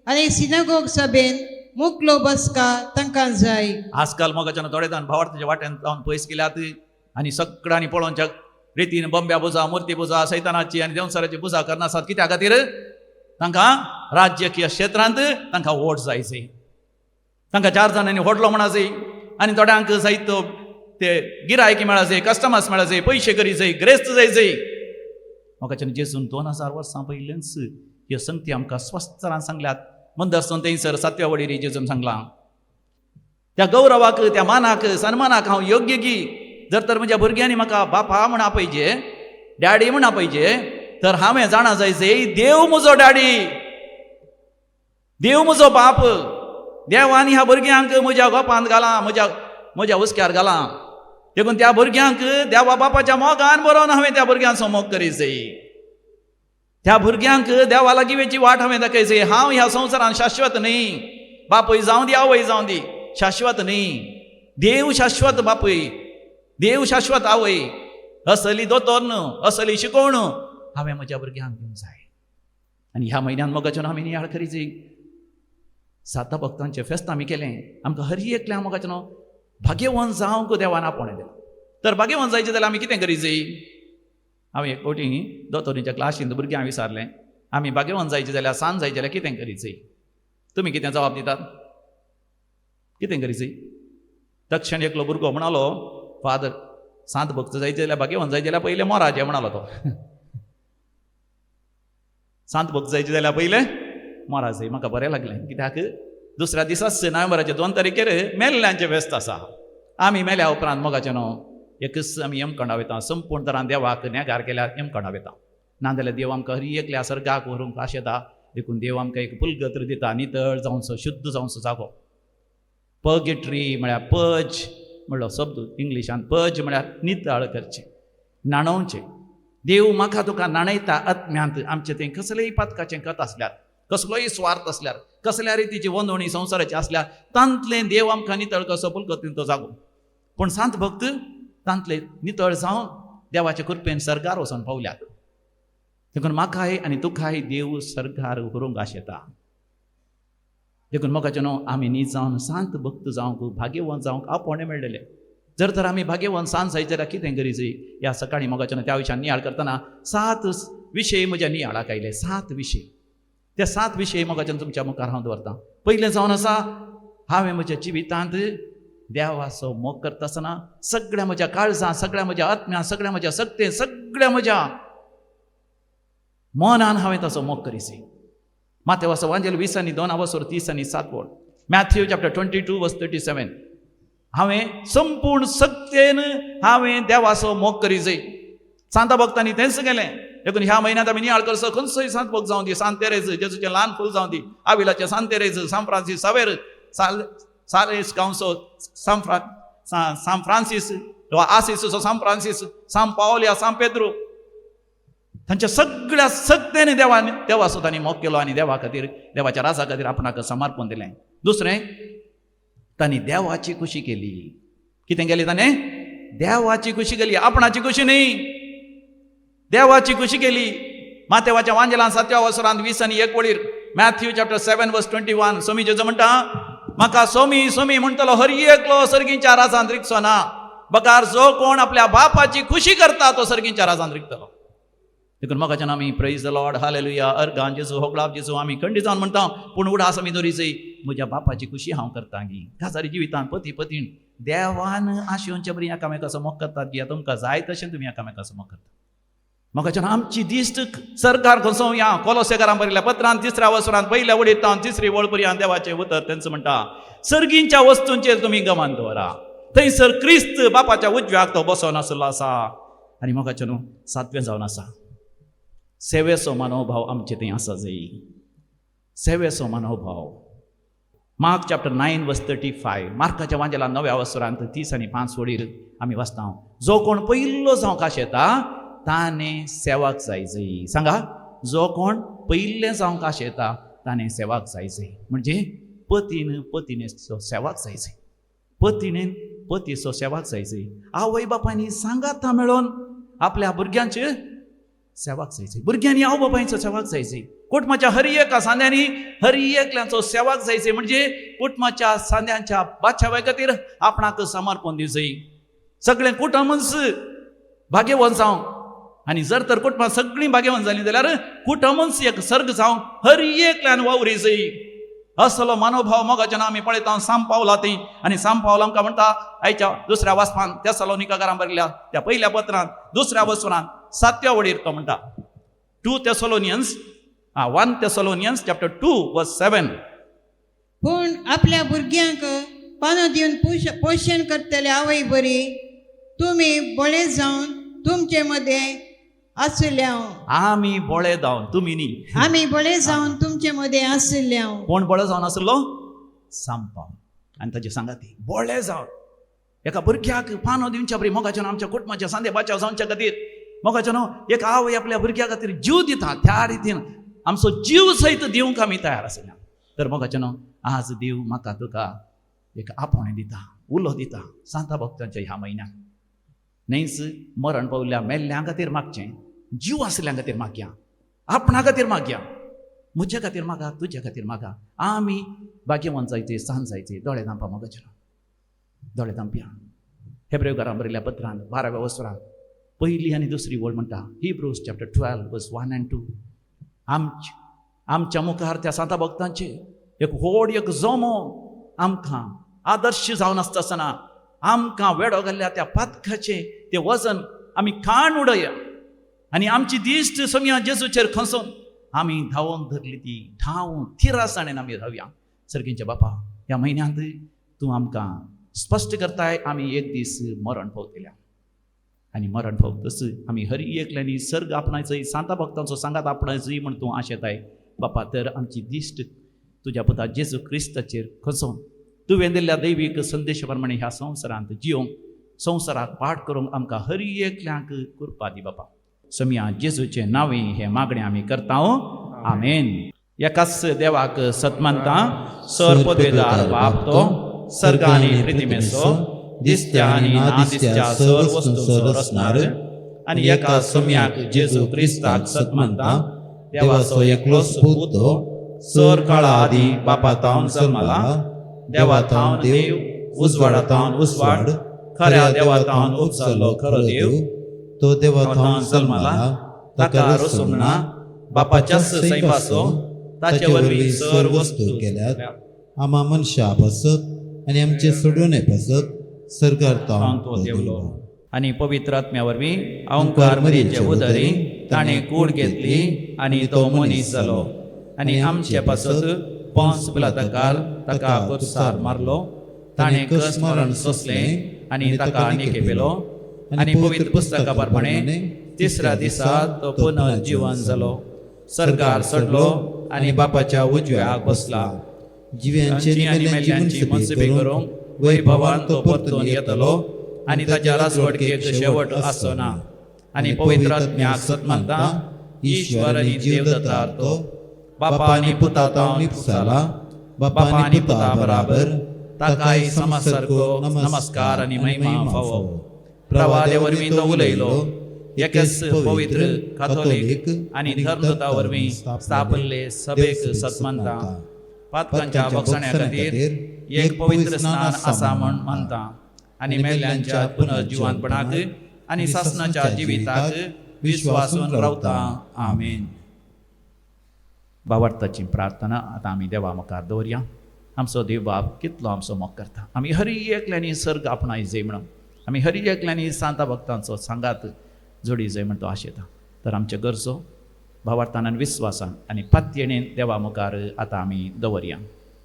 आनी सिनागोग सभेन मुकलो बसका तांकां जाय. आजकाल मोगाच्यान थोडे जाण भावार्थाच्या वाट्यान जावन पयस केल्यात आनी सगळ्यांनी पळोवनच्या रितीन बंब्या पुजा, मुर्ती पुजा, सैतानाची आनी देवसाराची पुजा करनासात. कित्या खातीर? तांकां राजकीय क्षेत्रांत तांकां वोट जायचे, तांकां 4 जाणांनी व्हडलो म्हणा जाय आनी थोड्यांक जायतो ते गिरायकी मेळा जाय, कस्टमर्स मेळा जाय, पयशे करी जाय, ग्रेस्त जाय जाय. मोगाच्यान जेजून 2000 वर्सां पयलींच ह्यो संगती आमकां स्वस्थरान सांगल्यात. मंदरसून थंयसर 7व्या वडीर जेजून सांगलां त्या गौरवाक, त्या मानाक, सन्मानाक हांव योग्य की. जर तर म्हज्या भुरग्यांनी म्हाका बापा म्हणा पाहिजे, डॅडी म्हणा पाहिजे, तर हांवें जाणा जायचे देव म्हजो डॅडी, देव म्हजो बाप. देवान ह्या भुरग्यांक म्हज्या गोपांत घालां, म्हज्या हुस्क्यार घालां. देखून त्या भुरग्यांक देवा बापाच्या मोगान बरोवन हांवें त्या भुरग्यांचो मोग करीचय. त्या भुरग्यांक देवा लागीं वेची वाट हांवें दाखयचय. हांव ह्या संवसारान शाश्वत न्ही. बापय जावं दी, आवय जावं दी, शाश्वत न्ही. देव शाश्वत बापय, देव शाश्वत आवय. असली दोतोर न्हू, असली शिकोवण हांवें म्हज्या भुरग्यांक दिवंक जाय. आनी ह्या म्हयन्यान मोगाच्यान हांवें नियाळ करीचय. 7 भक्तांचें फेस्त आमी केलें. आमकां हर एकल्या मोगाच्यान भाग्यवान जावंक देवान आपणें दिलां. तर भाग्यवान जायचें जाल्यार आमी कितें करीचय? हांवें एक फावटी दोतोरीच्या क्लासींत भुरग्यांक विचारलें, आमी भाग्यवान जायचें जाल्यार सांज जायचें जाल्यार कितें करीचय? तुमी कितें जबाब दितात? कितें करीचय? तक्षण एकलो भुरगो म्हणलो, फादर सांत भक्त जायचें जाल्यार भाग्यवान जायचें जाल्यार पयलें मोराचें म्हणलो तो. सांत भक्त जायचें जाल्यार पयलें मोराचें. म्हाका बरें लागलें. कित्याक दुसऱ्या दिसाच नोव्हेंबराच्या 2 तारखेर मेल्ल्यांचें फेस्त आसा. आमी मेल्या उपरांत मोगाचें एकच आमी यमखंडा वयता. संपूर्ण तरान देवाक नेगार केल्यार यमखंडा वयता. नाजाल्यार देव आमकां हर एकल्या सर्गाक व्हरूंक आशेता. देखून देव आमकां एक पुलगत्र दिता, नितळ जावचो, शुद्ध जावचो जागो. पर्गेटरी म्हळ्यार पज म्हणलो शब्द इंग्लिशान. पज म्हळ्यार नितळ करचें, नाणवचें. देव म्हाका तुका नाणयता आत्म्यांत. आमचें तें कसलेंय पातकाचें कथ आसल्यार, कसलोय स्वार्थ आसल्यार, कसल्या रितीची वंदवणी संवसाराची आसल्यार, तांतलें देव आमकां नितळ कसो पुलगत्रीचो जागो. पूण सांत भक्त तांतले नितळ जावन देवाच्या कृपेन सर्गार वचून पावल्यात. देखून म्हाकाय आनी तुकाय देव सर्गार व्हरूंक आशेता. देखून मोगाचें आमी न्ही जावन सांत भक्त जावंक, भाग्यवान जावंक आपणें मेळलेले. जर तर आमी भाग्यवान सांत जायचे जाल्यार कितें करीचय? ह्या सकाळीं मोगाचें त्या विशयान नियाळ करतना 7 विशय म्हज्या नियाळाक आयले. 7 विशय. ते 7 विशय मोगाचें तुमच्या मुखार हांव दवरतां. पयलें जावन आसा, हांवें म्हज्या जिवितांत देवाचो मोग करता आसतना सगळ्या म्हज्या काळजां, सगळ्या म्हज्या आत्म्यान, सगळ्या म्हज्या सक्तेन, सगळ्या म्हज्या मनान हांवें ताचो मोग करीचय. मातेवाचो वांजेल 20:2-30-7 मॅथ्यू चॅप्टर 22:37. हांवें संपूर्ण सक्तेन हांवें देवाचो मोग करीचय. सांता भक्तांनी तेंच केलें. देखून ह्या म्हयन्यांत आमी नियाळ करचो. खंयचोय सांत भक्त जावं दी, सांत तेरेज, जेजूचें ल्हान फूल जावं दी, आविलाचें सांत तेरेज, सान फ्रांसीस सावेर, सालेस कावंसो, सान फ्रांसीस वा आसिसचो सान फ्रांसीस, सान पावलिया, सान पेद्रो, तांच्या सगळ्या सक्तेन देवाचो तांणी मोग केलो आनी देवा खातीर, देवाच्या राजा खातीर आपणाक समर्पण दिलें. दुसरें, तांणी देवाची खुशी केली. कितें केली ताणें? देवाची खुशी केली, आपणाची खुशी न्ही, देवाची खुशी केली. मातेवाच्या वांजेलान 7व्या वर्सांत 20:1 मॅथ्यू चॅप्टर 7:21 स्वामी जेजू म्हणटा, म्हाका सोमी सोमी म्हणटलो हर एकलो सर्गींच्या राजांत रिकचो ना, बकार जो कोण आपल्या बापाची खुशी करता तो सर्गींच्या राजांत रिकतलो. देखून मोगाचें आमी praise the Lord, hallelujah, organ जेजू, होगलाप जेजू आमी खंडी जावन म्हणटा. पूण उडास आमी दवरीचय, म्हज्या बापाची खुशी हांव करता गी. काजारी जिवितांत पती पतीन देवान आशेवंचे बरी एकामेकाचो मोग करतात गी. तुमकां जाय तशें तुमी एकामेकाचो मोग करता. म्हाका आमची दिश्ट सरकार कसो या कोलोसेकारां बरयल्या पत्रांत 3ऱ्या वसरांत पहिल्या वडीत 3री वळ पर्यंत देवाचें उतर तेंच म्हणटा सर्गींच्या वस्तूंचेर तुमी गमान दवरा. थंयसर क्रिस्त बापाच्या उजव्याक तो बसोन आसलो आसा आनी म्हाका न्हू 7वें जावन आसा. सेवेचो मनोभाव आमचे थंय आसा जाय. सेवेचो मनोभाव. मार्क चॅप्टर 9 वर्स 35 मार्काच्या वांजेला 9व्या वसरांत 30 आनी 5 वडीर आमी वाचता. जो कोण पयलो जावंक आशेता ताणें सेवाक जाय जाय. सांगा, जो कोण पयलें जावंक आशेता ताणें सेवाक जाय जाय. म्हणजे पतीनेचो सेवाक जाय जाय. पतीन पतीचो सेवाक जाय जाय. आवय बापायनी सांगाता मेळोन आपल्या भुरग्यांचे सेवाक जाय जाय. भुरग्यांनी आवय बापायचो सेवाक जाय जाय. कुटुंबाच्या हर एका सांद्यांनी हर एकल्याचो सेवाक जाय जाय. म्हणजे कुटुंबाच्या सांद्यांच्या बादशावाय खातीर आपणाक समर्पण दिवं जाय. सगळें कुटुंबच भाग्यवान जावं. आनी जर तर कुटुंबां सगळीं भाग्यवान जालीं जाल्यार कुटुंबच एक सर्ग जावं हर एकल्यान वावरी जाय. असलो मनोभाव मोगाच्यान आमी पळयता सांब पावला थंय. आनी सांब पावला आमकां म्हणटा आयच्या 2ऱ्या वाचपान तेसलोनिकाकारां बरयल्या त्या पयल्या पत्रांत 2ऱ्या वसरांत 7व्या वडीर तो म्हणटा 1 Thessalonians chapter 2 verse 7. पूण आपल्या भुरग्यांक पानो दिवन पोषण करतले आवय बरी तुमी बळे जावन तुमचे मध्ये आसल्या. आमी बोळे जावन तुमी न्ही. आमी बळे जावन तुमचे मध्ये आसल्या. कोण बोळे जावन आसलो? सांपाव आनी ताचे सांगाती बोळे जावन. एका भुरग्याक पानो दिवच्या बरी मोगाच्यान आमच्या कुटुंबाच्या सांदे बाचाव जावच्या खातीर मोगाच्यान एक आवय आपल्या भुरग्या खातीर जीव दिता. त्या रितीन आमचो जीव सहित दिवंक आमी तयार आसल्या. तर मोगाच्यान आज देव म्हाका तुका एक आपोवणें दिता, उलो दिता सांता भक्तांच्या ह्या म्हयन्याक. न्हयच मरण पावल्या मेल्ल्यां खातीर मागचें, जीव आसल्यां खातीर मागया, आपणा खातीर मागया, म्हज्या खातीर मागा, तुज्या खातीर मागा. आमी भाग्यवान जायचे, सांज जायचे. दोळे धांपा मोगाच्यान, दोळे धांपया. हेब्रेकारां बरयल्या पत्रांत 12व्या वसरांत पहिली आनी दुसरी वळ म्हणटा Hebrews chapter 12 verse 1 and 2. आमच्या मुखार त्या सांता भक्तांचे एक व्हड एक जोमो आमकां आदर्श जावन आसतना आमकां वेडो घाल्ल्या त्या पातकाचे ते वजन आमी खाण उडया आनी आमची दिश्ट सोम्या जेजूचेर खंसून आमी धांवोन धरली ती ठाव थिरासाणेन आमी धांवया. सर्गींचे बापा, ह्या म्हयन्यांत तूं आमकां स्पश्ट करताय आमी एक दीस मरण पावतल्या आनी मरण पावतस आमी हर एकल्यांनी सर्ग आपणायचो सांता भक्तांचो सांगात आपणायचो म्हण तूं आशेताय बापा. तर आमची दिश्ट तुज्या पुता जेजू क्रिस्ताचेर खंसून तुवें दिल्ल्या दैवीक संदेशा प्रमाणे ह्या संवसारांत जियोंक संवसाराक पाठ करूंक आमकां हर एकल्यांक कृपा दी बापा. सोम्या जेजूचे नांवे हे मागणें आमी करता. आमेन. एकाच देवाक सतमानता सर पदवेदार बाप तो सर्गांनी प्रितिमेचो दिसत्या आनी नादिसत्या सर वस्तूंचो रचणार आनी एका सोम्याक जेजू क्रिस्ताक सतमानता देवाचो एकलोच पूत तो सर काळा आदी बापातावन जल्मला देवातावन देव उजवाडातावन उजवाड खऱ्या देवातावन उपजल्लो खरो देव तो देवातावन जल्मला ताका रसून ना बापाच्याच सैमाचो ताचे वरवीं सर वस्तू केल्यात. आमा मनशा पसत आनी आमचे सोडून पसत सरकार तो देवलो. आनी पवित्र आत्म्या वरवीं ओंकार मरीचे उदरी ताणें कूड घेतली आनी तो मनीस जालो आनी आमचे पासत पोंस पिलाताकार ताका कुरसार मारलो. ताणें कस मरण सोंसलें आनी ताका आनीक केलो आनी पवित्र पुस्तका प्रमाणे 3ऱ्या दिसा तो पुनर्जीवन जालो, सरकार चडलो आनी बापाच्या उजव्याक बसला. जिव्यांची आनी मेल्ल्यांची मनसुबी करूंक वैभवान तो परतून येतलो आनी ताच्या राजवटकेक शेवट आसना. आनी पवित्र आत्म्याक सतमानता ईश्वर आनी देवदत्तार तो बापा आनी पुता तावन निपसाला बापा आनी पुता बराबर ताकाय समसारको नमस्कार आनी महिमा फावो. प्रवादे वरवीं तो उलयलो एकेच पवित्र काथोलीक आनी धर्मदत्ता वरवीं स्थापल्ले सभेक सतमानता. पातकांच्या भक्षण्या खातीर एक पवित्र स्नान आसा म्हण मानता आनी मेल्ल्यांच्या पुनर्जिवानपणाक आनी सासणाच्या जिविताक विश्वासून रावता. आमेन. भावार्थाची प्रार्थना आतां आमी देवा मुखार दवरया. आमचो देव बाब कितलो आमचो मोग करता. आमी हर एकल्यांनी सर्ग आपणाय जाय म्हणून आमी हर एकल्यांनी सांता भक्तांचो सांगात जोडी जाय म्हण तो आशेता. तर आमच्यो गरजो भावार्थान विस्वासान आनी पातयेणेन देवा मुखार आतां आमी दवरया.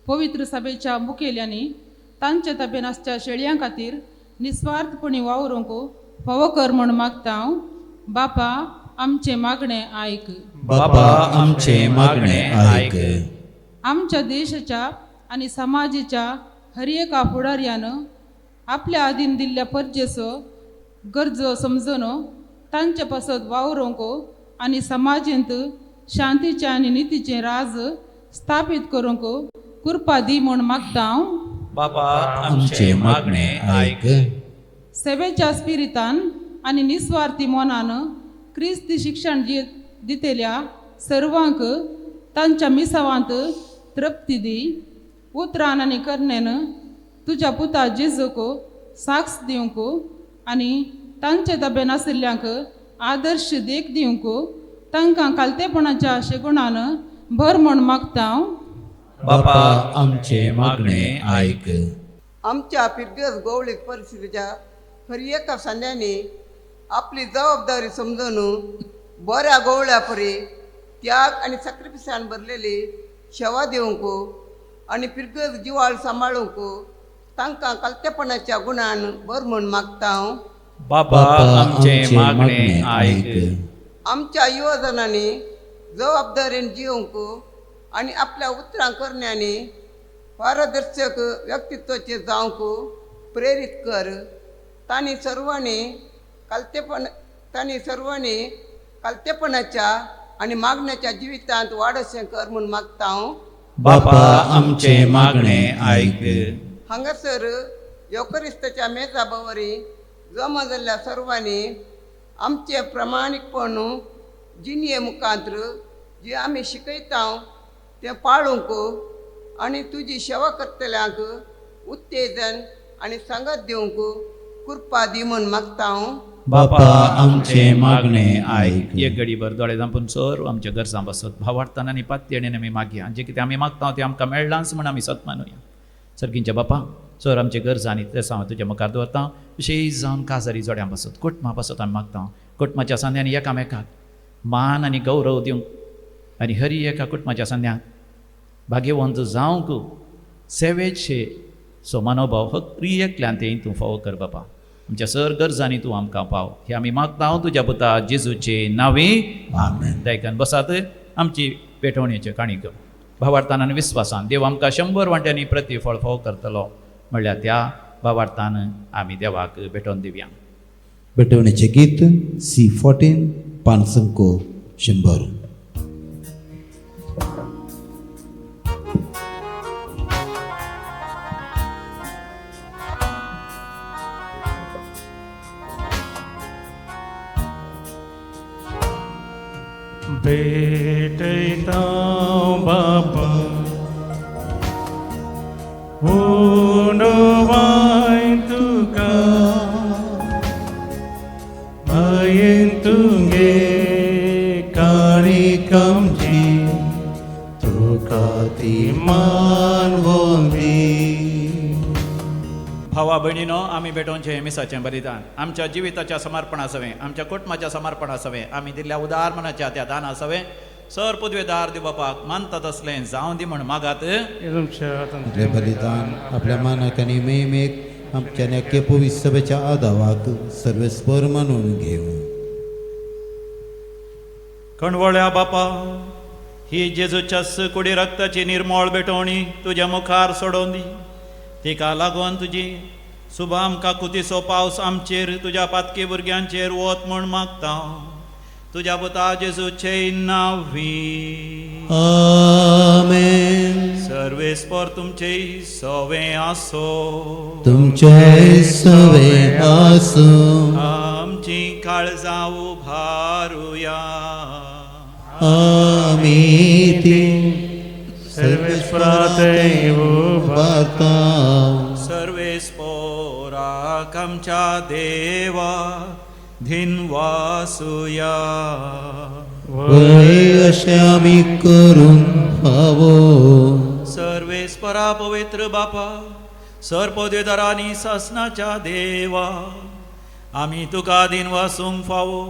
पवित्र सभेच्या मुखेल्यांनी तांचे ताब्यान आसच्या शेळयां खातीर निस्वार्थपणी वावरूंक फावो कर म्हूण मागता हांव. बापा आमचे मागणे आयक. बापा आमचे मागणे ऐक. आमच्या देशाच्या आणि समाजाच्या हर एका फुडाऱ्यानं आपल्या आदीन दिल्ल्या परजेचो गरजो समजून तांचे पासत वावरूंक आनी समाजांत शांतीचे आनी नितीचे राज स्थापीत करूंक कृपा दी म्हूण मागता हांव. बापा आमचे मागणे ऐक. सेवेच्या स्पिरितान आनी निस्वार्थी मनान क्रिस्ती शिक्षण दितेल्या सर्वांक तांच्या मिसावांत तृप्ती दी. उतरान आनी करण्यान तुज्या पुता जेजूक साक्ष दिवंक आनी तांचे ताब्यान आशिल्ल्यांक आदर्श देख दिवंक तांकां कालतेपणाच्या शेगुणान भर म्हूण मागता हांव. बापा आमचे मागणे ऐक. आमच्या पिरगस भौगोलिक परिस्थितीच्या खरी एका संध्यानी आपली जबाबदारी समजून बऱ्या गवळ्या परी त्याग आणि सक्रिपिसान भरलेली सेवा दिवंक आणि पिरगस जिवाळ सांबाळूंक तांकां कलतेपणाच्या गुणान भर म्हूण मागता हांव. बापा आमचे मागणे ऐक. आमच्या युवजनांनी जबाबदारेन जिवंक आणि आपल्या उतरां करण्याने पारदर्शक व्यक्तित्वाचे जावंक प्रेरीत कर. तांणी सर्वांनी कलतेपणाच्या आणि मागण्याच्या जिवितांत वाडशें कर म्हूण मागता हांव. बापा आमचे मागणे ऐक. हांगासर योकरिस्ताच्या मेजा बवरी जमा जाल्ल्या सर्वांनी आमचे प्रामाणीकपण जिणये मुखांतर जे आमी शिकयता तें पाळूंक आनी तुजी सेवा करतल्यांक उत्तेजन आनी संगत दिवंक कृपा दी म्हूण मागता हांव. बापा आमचे मागणे ऐक. एक घडीभर दोळे धांपून सर आमच्या गरजां बसत भावार्थान आनी पातयेणेन आमी मागया. जें कितें आमी मागता तें आमकां मेळ्ळांच म्हूण आमी सत्मानुया. सर्गींच्या बापा सर आमचे गरजा आनी तें हांव तुज्या मुखार दवरता. विशेश जावन काजारी जोड्यां बसत कुटुंबां बसत आमी मागता. कुटुंबाच्या संद्यांनी एकामेकाक मान आनी गौरव दिवंक आनी हर एका कुटुंबाच्या संद्यांक भाग्यवंत जावंक सेवेचे सो मनोभाव हरी एकल्यान तें तूं फावो कर बापा. आमच्या सर गरजांनी तूं आमकां पाव हे आमी मागता तुज्या पुता जेजूचे नांवे आमेन. दायकान बसात आमची पेटवणेचे काणीक भावार्थान आनी विस्वासान देव आमकां 100 वांट्यांनी प्रतिफळ फाव करतलो म्हणल्यार त्या भावार्थान आमी देवाक भेटोवन दिवया. भेटवण्याचे गीत C14 पानसंको 100. भेटयता बापा उणवाय तुका मायेन तुगे काळिकामची तुका ती मानवली. भावा भयणीनो आमी भेटोवचें मिसाचें बलिदान आमच्या जिविताच्या समर्पणा सवें आमच्या कुटुंबाच्या समर्पणा सवें आमी दिल्ल्या उदार मनाच्या त्या दाना सवें सर पदवेदार दिव बापाक मानता तसलें जावं दी म्हण मागात. आपले बलिदान आपल्या मानाक आनी मेमेक आमच्या नेके पवित्र सभेच्या आदावाक सर्वेस्पर मानून घेऊ. कणवळ्या बापा ही जेजूच्या कुडी रक्ताची निर्मळ भेटवणी तुज्या मुखार सोडोवन दी. तिका लागून तुजी सुभ आमकां कुतीचो पावस आमचेर तुज्या पातकी भुरग्यांचेर वत म्हूण मागता तुज्या पुता जेजूचे नांवी आमेन. सर्वेस्पर तुमचे सवें आसो. तुमचे सवे आसो. आमची काळजां उभारुया. आमी ती सर्वेस्पराते उभारता. सर्वेस्पोराक आमच्या देवा धिनवासुया. वय अशें आमी करून फावो. सर्वेस्परा पवित्र बापा सर पदवेदारांनी शासनाच्या देवा आमी तुका दिनवासूंक फावो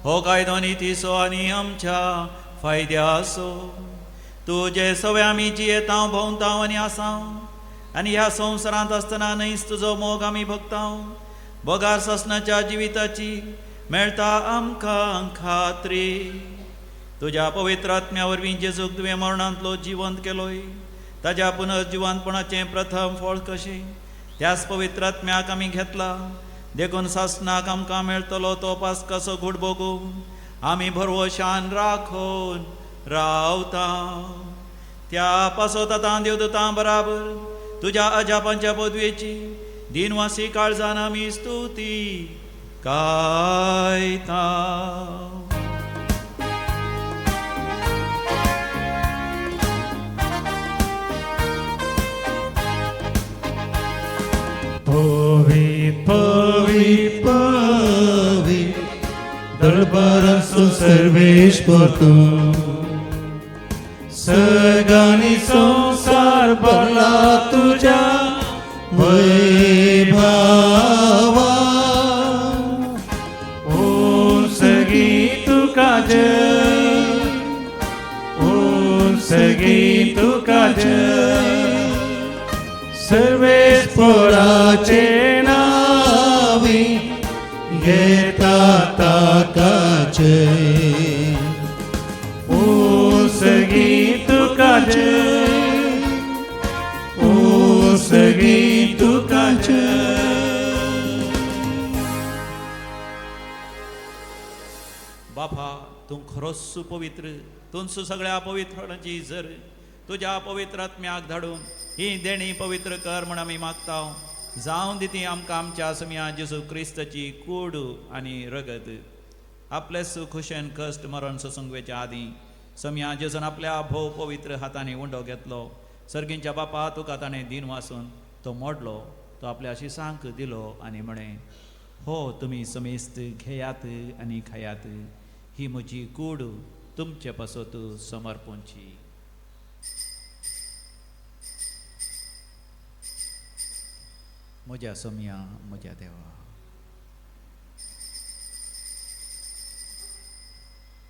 हो कायदो नितीसो आनी आमच्या फायद्यासो. तू जे सवय आमी जियेतांव भोंवतांव आनी आसांव आनी ह्या संवसारांत आसतना न्हयच तुजो मोग आमी भोगतांव. बोगार ससनाच्या जिविताची मेळटा आमकां खात्री. तुज्या पवित्र आत्म्या वरवीं जेजूक तुवें मरणांतलो जिवंत केलोय. ताज्या पुनर्जिवंतपणाचें प्रथम फळ कशें त्याच पवित्र आत्म्याक आमी घेतला. देखून सासनाक आमकां मेळटलो तो पास्काचो घूट भोगून आमी भरवशान राखून रावता. त्या पासत आतां देवदूतां बराबर तुज्या अजापांच्या पदवेची दिनवासी काळजान आमी स्तुती गायता. Povit, povit, povit, दळबारांचो सर्वेश्वर तूं. सगळ्यांनी संसार भरला तुज्या वैभवा. ओ सगळी तुका जय, ओ सगळी तुका जय. सर्वेश्वराचे नावी घेता ताका जय. ओ सगळी तुका जय, ओ सगळी तुका जय. बापा तूं खरोच पवित्र. तूंच सगळ्या पवित्रांची जर तुज्या पवित्र आत्म्याक धाडून ही देणी पवित्र कर म्हण आमी मागतांव. जावं दिती आमकां आमच्या समिया जेजू क्रिस्ताची कूड आनी रगत. आपले खुशेन कश्ट मरण ससंगवेच्या आदीं समिया जेजून आपल्या भोव पवित्र हातांनी उंडो घेतलो. सर्गींच्या बापा तुका ताणें दिन वासून तो मोडलो. तो आपल्या शिसांक दिलो आनी म्हणें, हो तुमी समेस्त घेयात आनी खायात. ही म्हजी कूड तुमचे पासत समर्पणची. म्हज्या समिया म्हज्या देवा.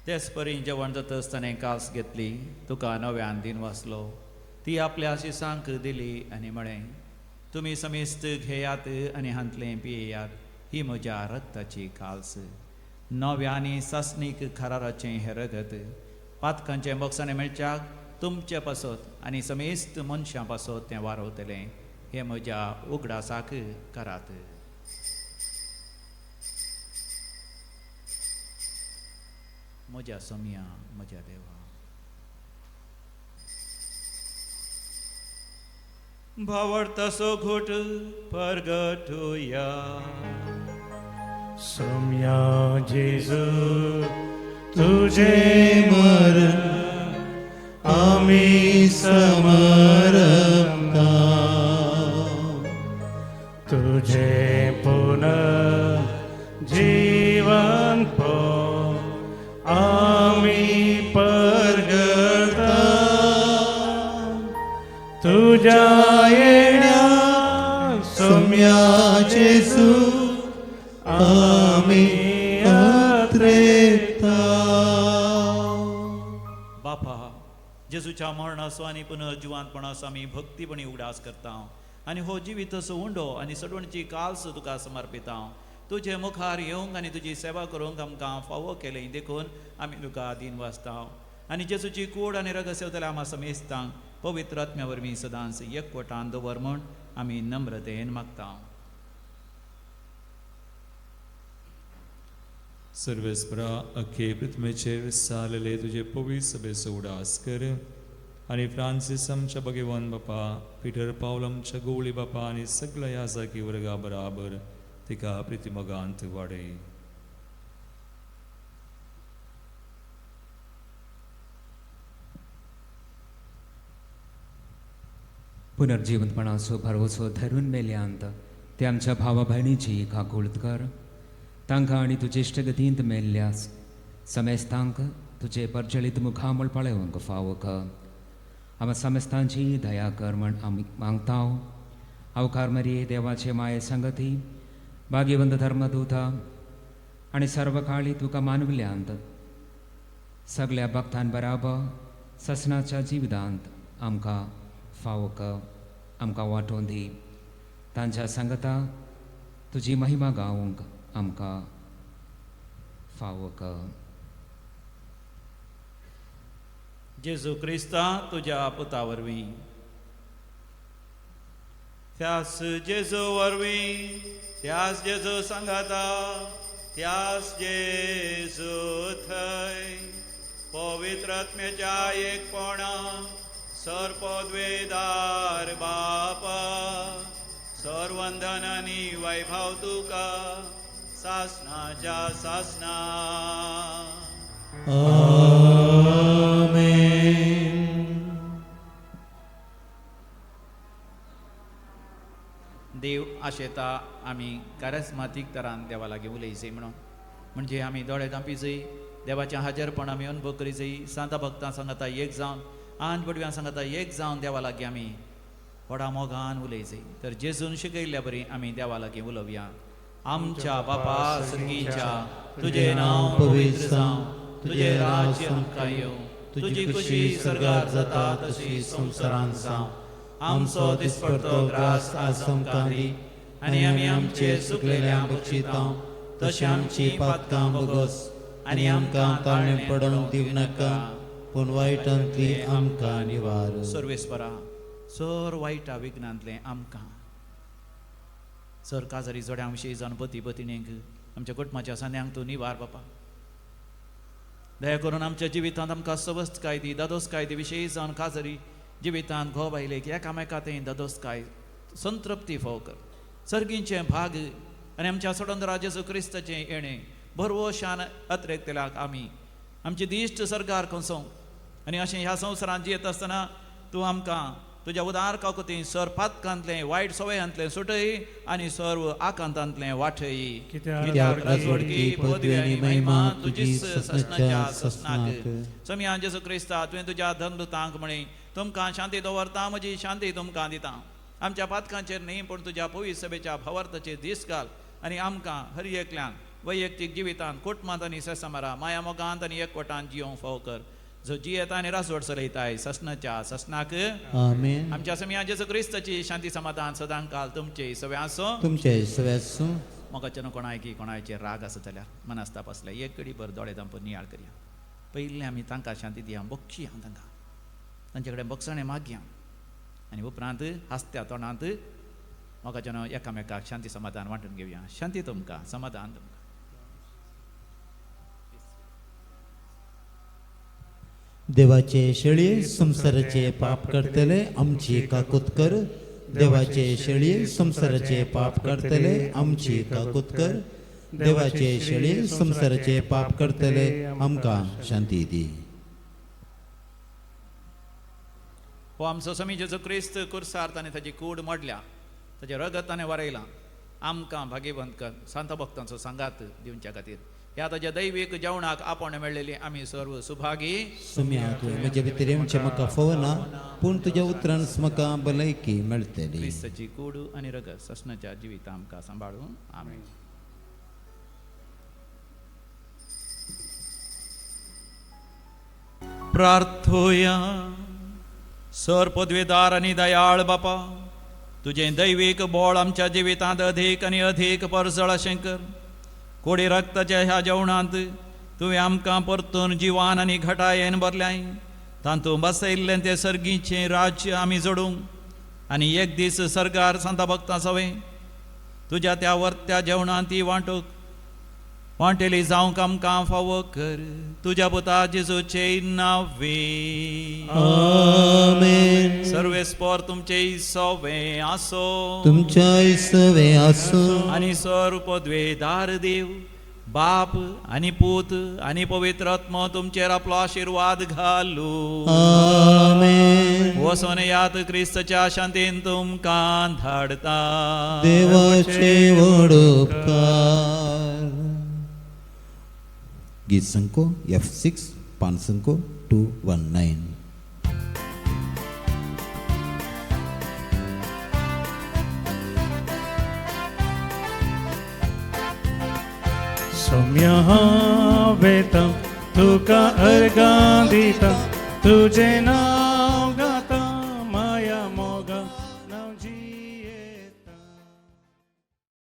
तेच परी जेवण जाता आसतना कास घेतली, तुका नव्यान दिन वाचलो. ती आपल्या शिसांक दिली आनी म्हळें, तुमी समेस्त घेयात आनी हांतलें पियेयात. ही म्हज्या रक्ताची काल्स. नव्यानी सासणीक खाराराचें हें रगत पातकांचें बॉक्सांनी मेळच्याक तुमचे पासत आनी समेस्त मनशां पासत तें वारवतलें. हे म्हज्या उगडासाक करात. म्हज्या समिया म्हज्या देवा. भावडतासो घोट परगटुया. सम्या जेजू तुझे मरण आम्ही समरता. तुझे पुनः जीवन पो आम्ही परगटा. तुझ्या येण्या सम्या जेजू आम्ही अत्रेता. बापा जेजूच्या मरणाचो आनी पुनर्जिवांतपणाचो आमी भक्तीपणी उगडास करता आनी हो जिवितसो उंडो आनी सडवणची काल्स तुका समर्पिता. तुजे मुखार येवंक आनी तुजी सेवा करूंक आमकां फावो केलें देखून आमी तुका दिन वाचता. आनी जेजूची कूड आनी रगत सेवतल्या आम्हा समेस्तांक पवित्र आत्म्या वरवीं सदांच एकवटान दवर म्हूण आमी नम्रतेन मागता. सर्वेस्परा अख्खे पृथ्वीचेर विस्तारलेले तुझे पवित्र सभेचो उडास कर आनी फ्रांसीस आमच्या भगवान बापा, पिटर पावल आमच्या गवळी बापा आनी सगळ्या याजाकी वर्गा बराबर तिका प्रितीमोगांत वाडय. पुनर्जीवंतपणाचो भरवसो धरून मेल्यांत ते आमच्या भावा भयणीची काकुळत कर. तांकां आनी तुजे इश्टगतींत मेल्ल्यास समेस्तांक तुजे परजळीत मुखामळ पळोवंक फावो कर. आमी समेस्तांची दया कर म्हण आमी मागतांव. अवकार मरिये देवाचे माये संगती, भाग्यवंत धर्मदूता, आणि सर्व काळी तुका मानविल्यांत सगळ्या भक्तां बराबर ससनाच्या जिवितांत आमकां फावो कर, आमकां वांटोवन दी. तांच्या संगता तुजी महिमा गावंक आमकां फावो कर. जेजू क्रिस्ता तुज्या पुता वरवीं त्यास जेजू वरवीं त्यास जेजू सांगाता त्यास जेजू थंय पवित्र आत्म्याच्या एकपणा सर्पद्वेदार बापा सर्वंदन आनी वैभव तुका सासनाच्या सासना. देव आशेता आमी कारिस्मातीक तरान देवा लागीं उलयचें म्हणून, म्हणजे आमी दोळे धांपी जाय, देवाचें हाजीरपण आमी अनुभव करी जाय, सांता भक्तां सांगता एक जावन आंज पडव्यां सांगता एक जावन देवा लागीं आमी व्हडा मोगान उलय जाय. तर जेजून शिकयल्ल्या बरी आमी देवा लागीं उलोवया. आमच्या बापा सर्गीच्या तुजें नांव पवित्र जावं, तुजें राज्य आमकां येवं, तुजी खुशी स्वर्गार जाता तशी संवसारांत जावं. आमचो दिसपडटो ग्रास आज आमकां दी, आनी आमी आमचे चुकलेल्यांक बक्षितां, तशें आमची पातकां बोगस, आनी आमकां ताळणे पडोवंक दिवं नाका, पूण वायटांतली आमकां निवार. सर्वेस्परा सर वायटा विघ्नांतलें आमकां, सर काजारी जोड्यां विशीं जावन पती पत्नींक आमच्या कुटुंबाच्या सान्यांक तूं निवार बापा. दया करून आमच्या जिवितांत आमकां सवस्तकाय दी, दादोसकाय दी विशयी जावन काजारी जिवितांत घोव बायलेक एकामेकांतय दादोसकाय संतृप्ती फाव कर. सर्गींचें भाग आनी आमच्या सोडोंदरा जेजू क्रिस्ताचें येणें भरवशान अत्रेकतेलाक आमी आमची दिश्ट सरकार कसो, आनी अशें ह्या संवसारांत जियेत आसतना तूं आमकां तुज्या उदार काकुती सर पातकांतलें वायट सवयांतलें सुटय आनी सर्व आकांतांतलें वाठय. कित्याक राजवडकी पदवी आनी महिमा तुजीच ससनाच्या ससनाक. समिया जेजू क्रिस्ता तुवें तुज्या धनदुतांक म्हणी तुमकां शांती दवरता, म्हजी शांती तुमकां दिता. आमच्या पातकांचेर न्ही पूण तुज्या पवित्र सभेच्या भवार्थाचेर दीस घाल, आनी आमकां हर एकल्याक वैयक्तीक जिवितांत कुटुंबांत आनी सेसामारा माया मोगांत आनी एकवटान जियोंक फाव कर. जो जियेता आनी रासवड चलयताय ससनाच्या ससनाक. आमेन. आमच्या समिया जेजू क्रिस्ताची शांती समाधान सदां काल तुमचे सवे आसो. तुमचे सवे आसूं. मोगाचें कोणायकी कोणाचेर राग आसा जाल्यार मनास्ताप आसल्या एक घडी भर दोळे धांपून नियाळ करया. पयलीं आमी तांकां शांती दिया, बक्षिया तांकां, तांचे कडेन बक्षणें मागया, आनी उपरांत हांसत्या तोंडांत मोगाचें एकामेकाक शांती समाधान वांटून घेवया. शांती तुमकां, समाधान तुमकां. देवाचे शेळये संसाराचे पाप करतले आमची काकूत कर. देवाचे शेळये संसाराचे पाप करतले आमची काकूत कर. देवाचे शेळये संसाराचे पाप करतले आमकां शांती दी. हो आमचो समी जेजू क्रिस्त कुर्सार्थ आनी ताची कूड मोडल्या, ताचे रगत ताणें वारयलां आमकां भागीवंत कर. सांत भक्तांचो सांगात दिवच्या खातीर ह्या ताच्या दैवीक जेवणाक आपण मेळ्ळेली आमी सर्व सुभागी. सुम्या तुवें म्हजे भितर येवचें म्हाका फवना, पूण तुज्या उतरांच म्हाका भलायकी मेळटली. क्रिस्ताची कूड आनी रगत ससनाच्या जिवितां आमकां सांबाळून. आमेन. प्रार्थोया. सर पदवेदार आनी दयाळ बापा, तुजें दैवीक बोळ आमच्या जिवितांत अधीक आनी अधीक परसळ अशें कर. कोडी रक्ताच्या ह्या जेवणांत तुवें आमकां परतून जिवान आनी घटायेन भरल्याय. तातूंत बसयल्लें तें सर्गीचें राज्य आमी जोडूंक आनी एक दीस सर्गार सांता भक्तां सवे तुज्या त्या वर्त्या जेवणांत ती वांटेली जावंक आमकां फावो कर. तुज्या पुता जेजूचे नांवे. आमेन. सर्वेस्पर तुमचे सवे आसो. तुमच्या सवे आसूं. आनी सर पदवेदार देव बाप आनी पूत आनी पवित्र आत्मा तुमचेर आपलो आशिर्वाद घालू. आमेन. वसोन यात क्रिस्ताच्या शांतीन तुमकां धाडता. देवाचे व्हड उपकार. गीत संको F6 पान संको 219. सौम्य हांवें तुका अर्गां दिता तुजें नांव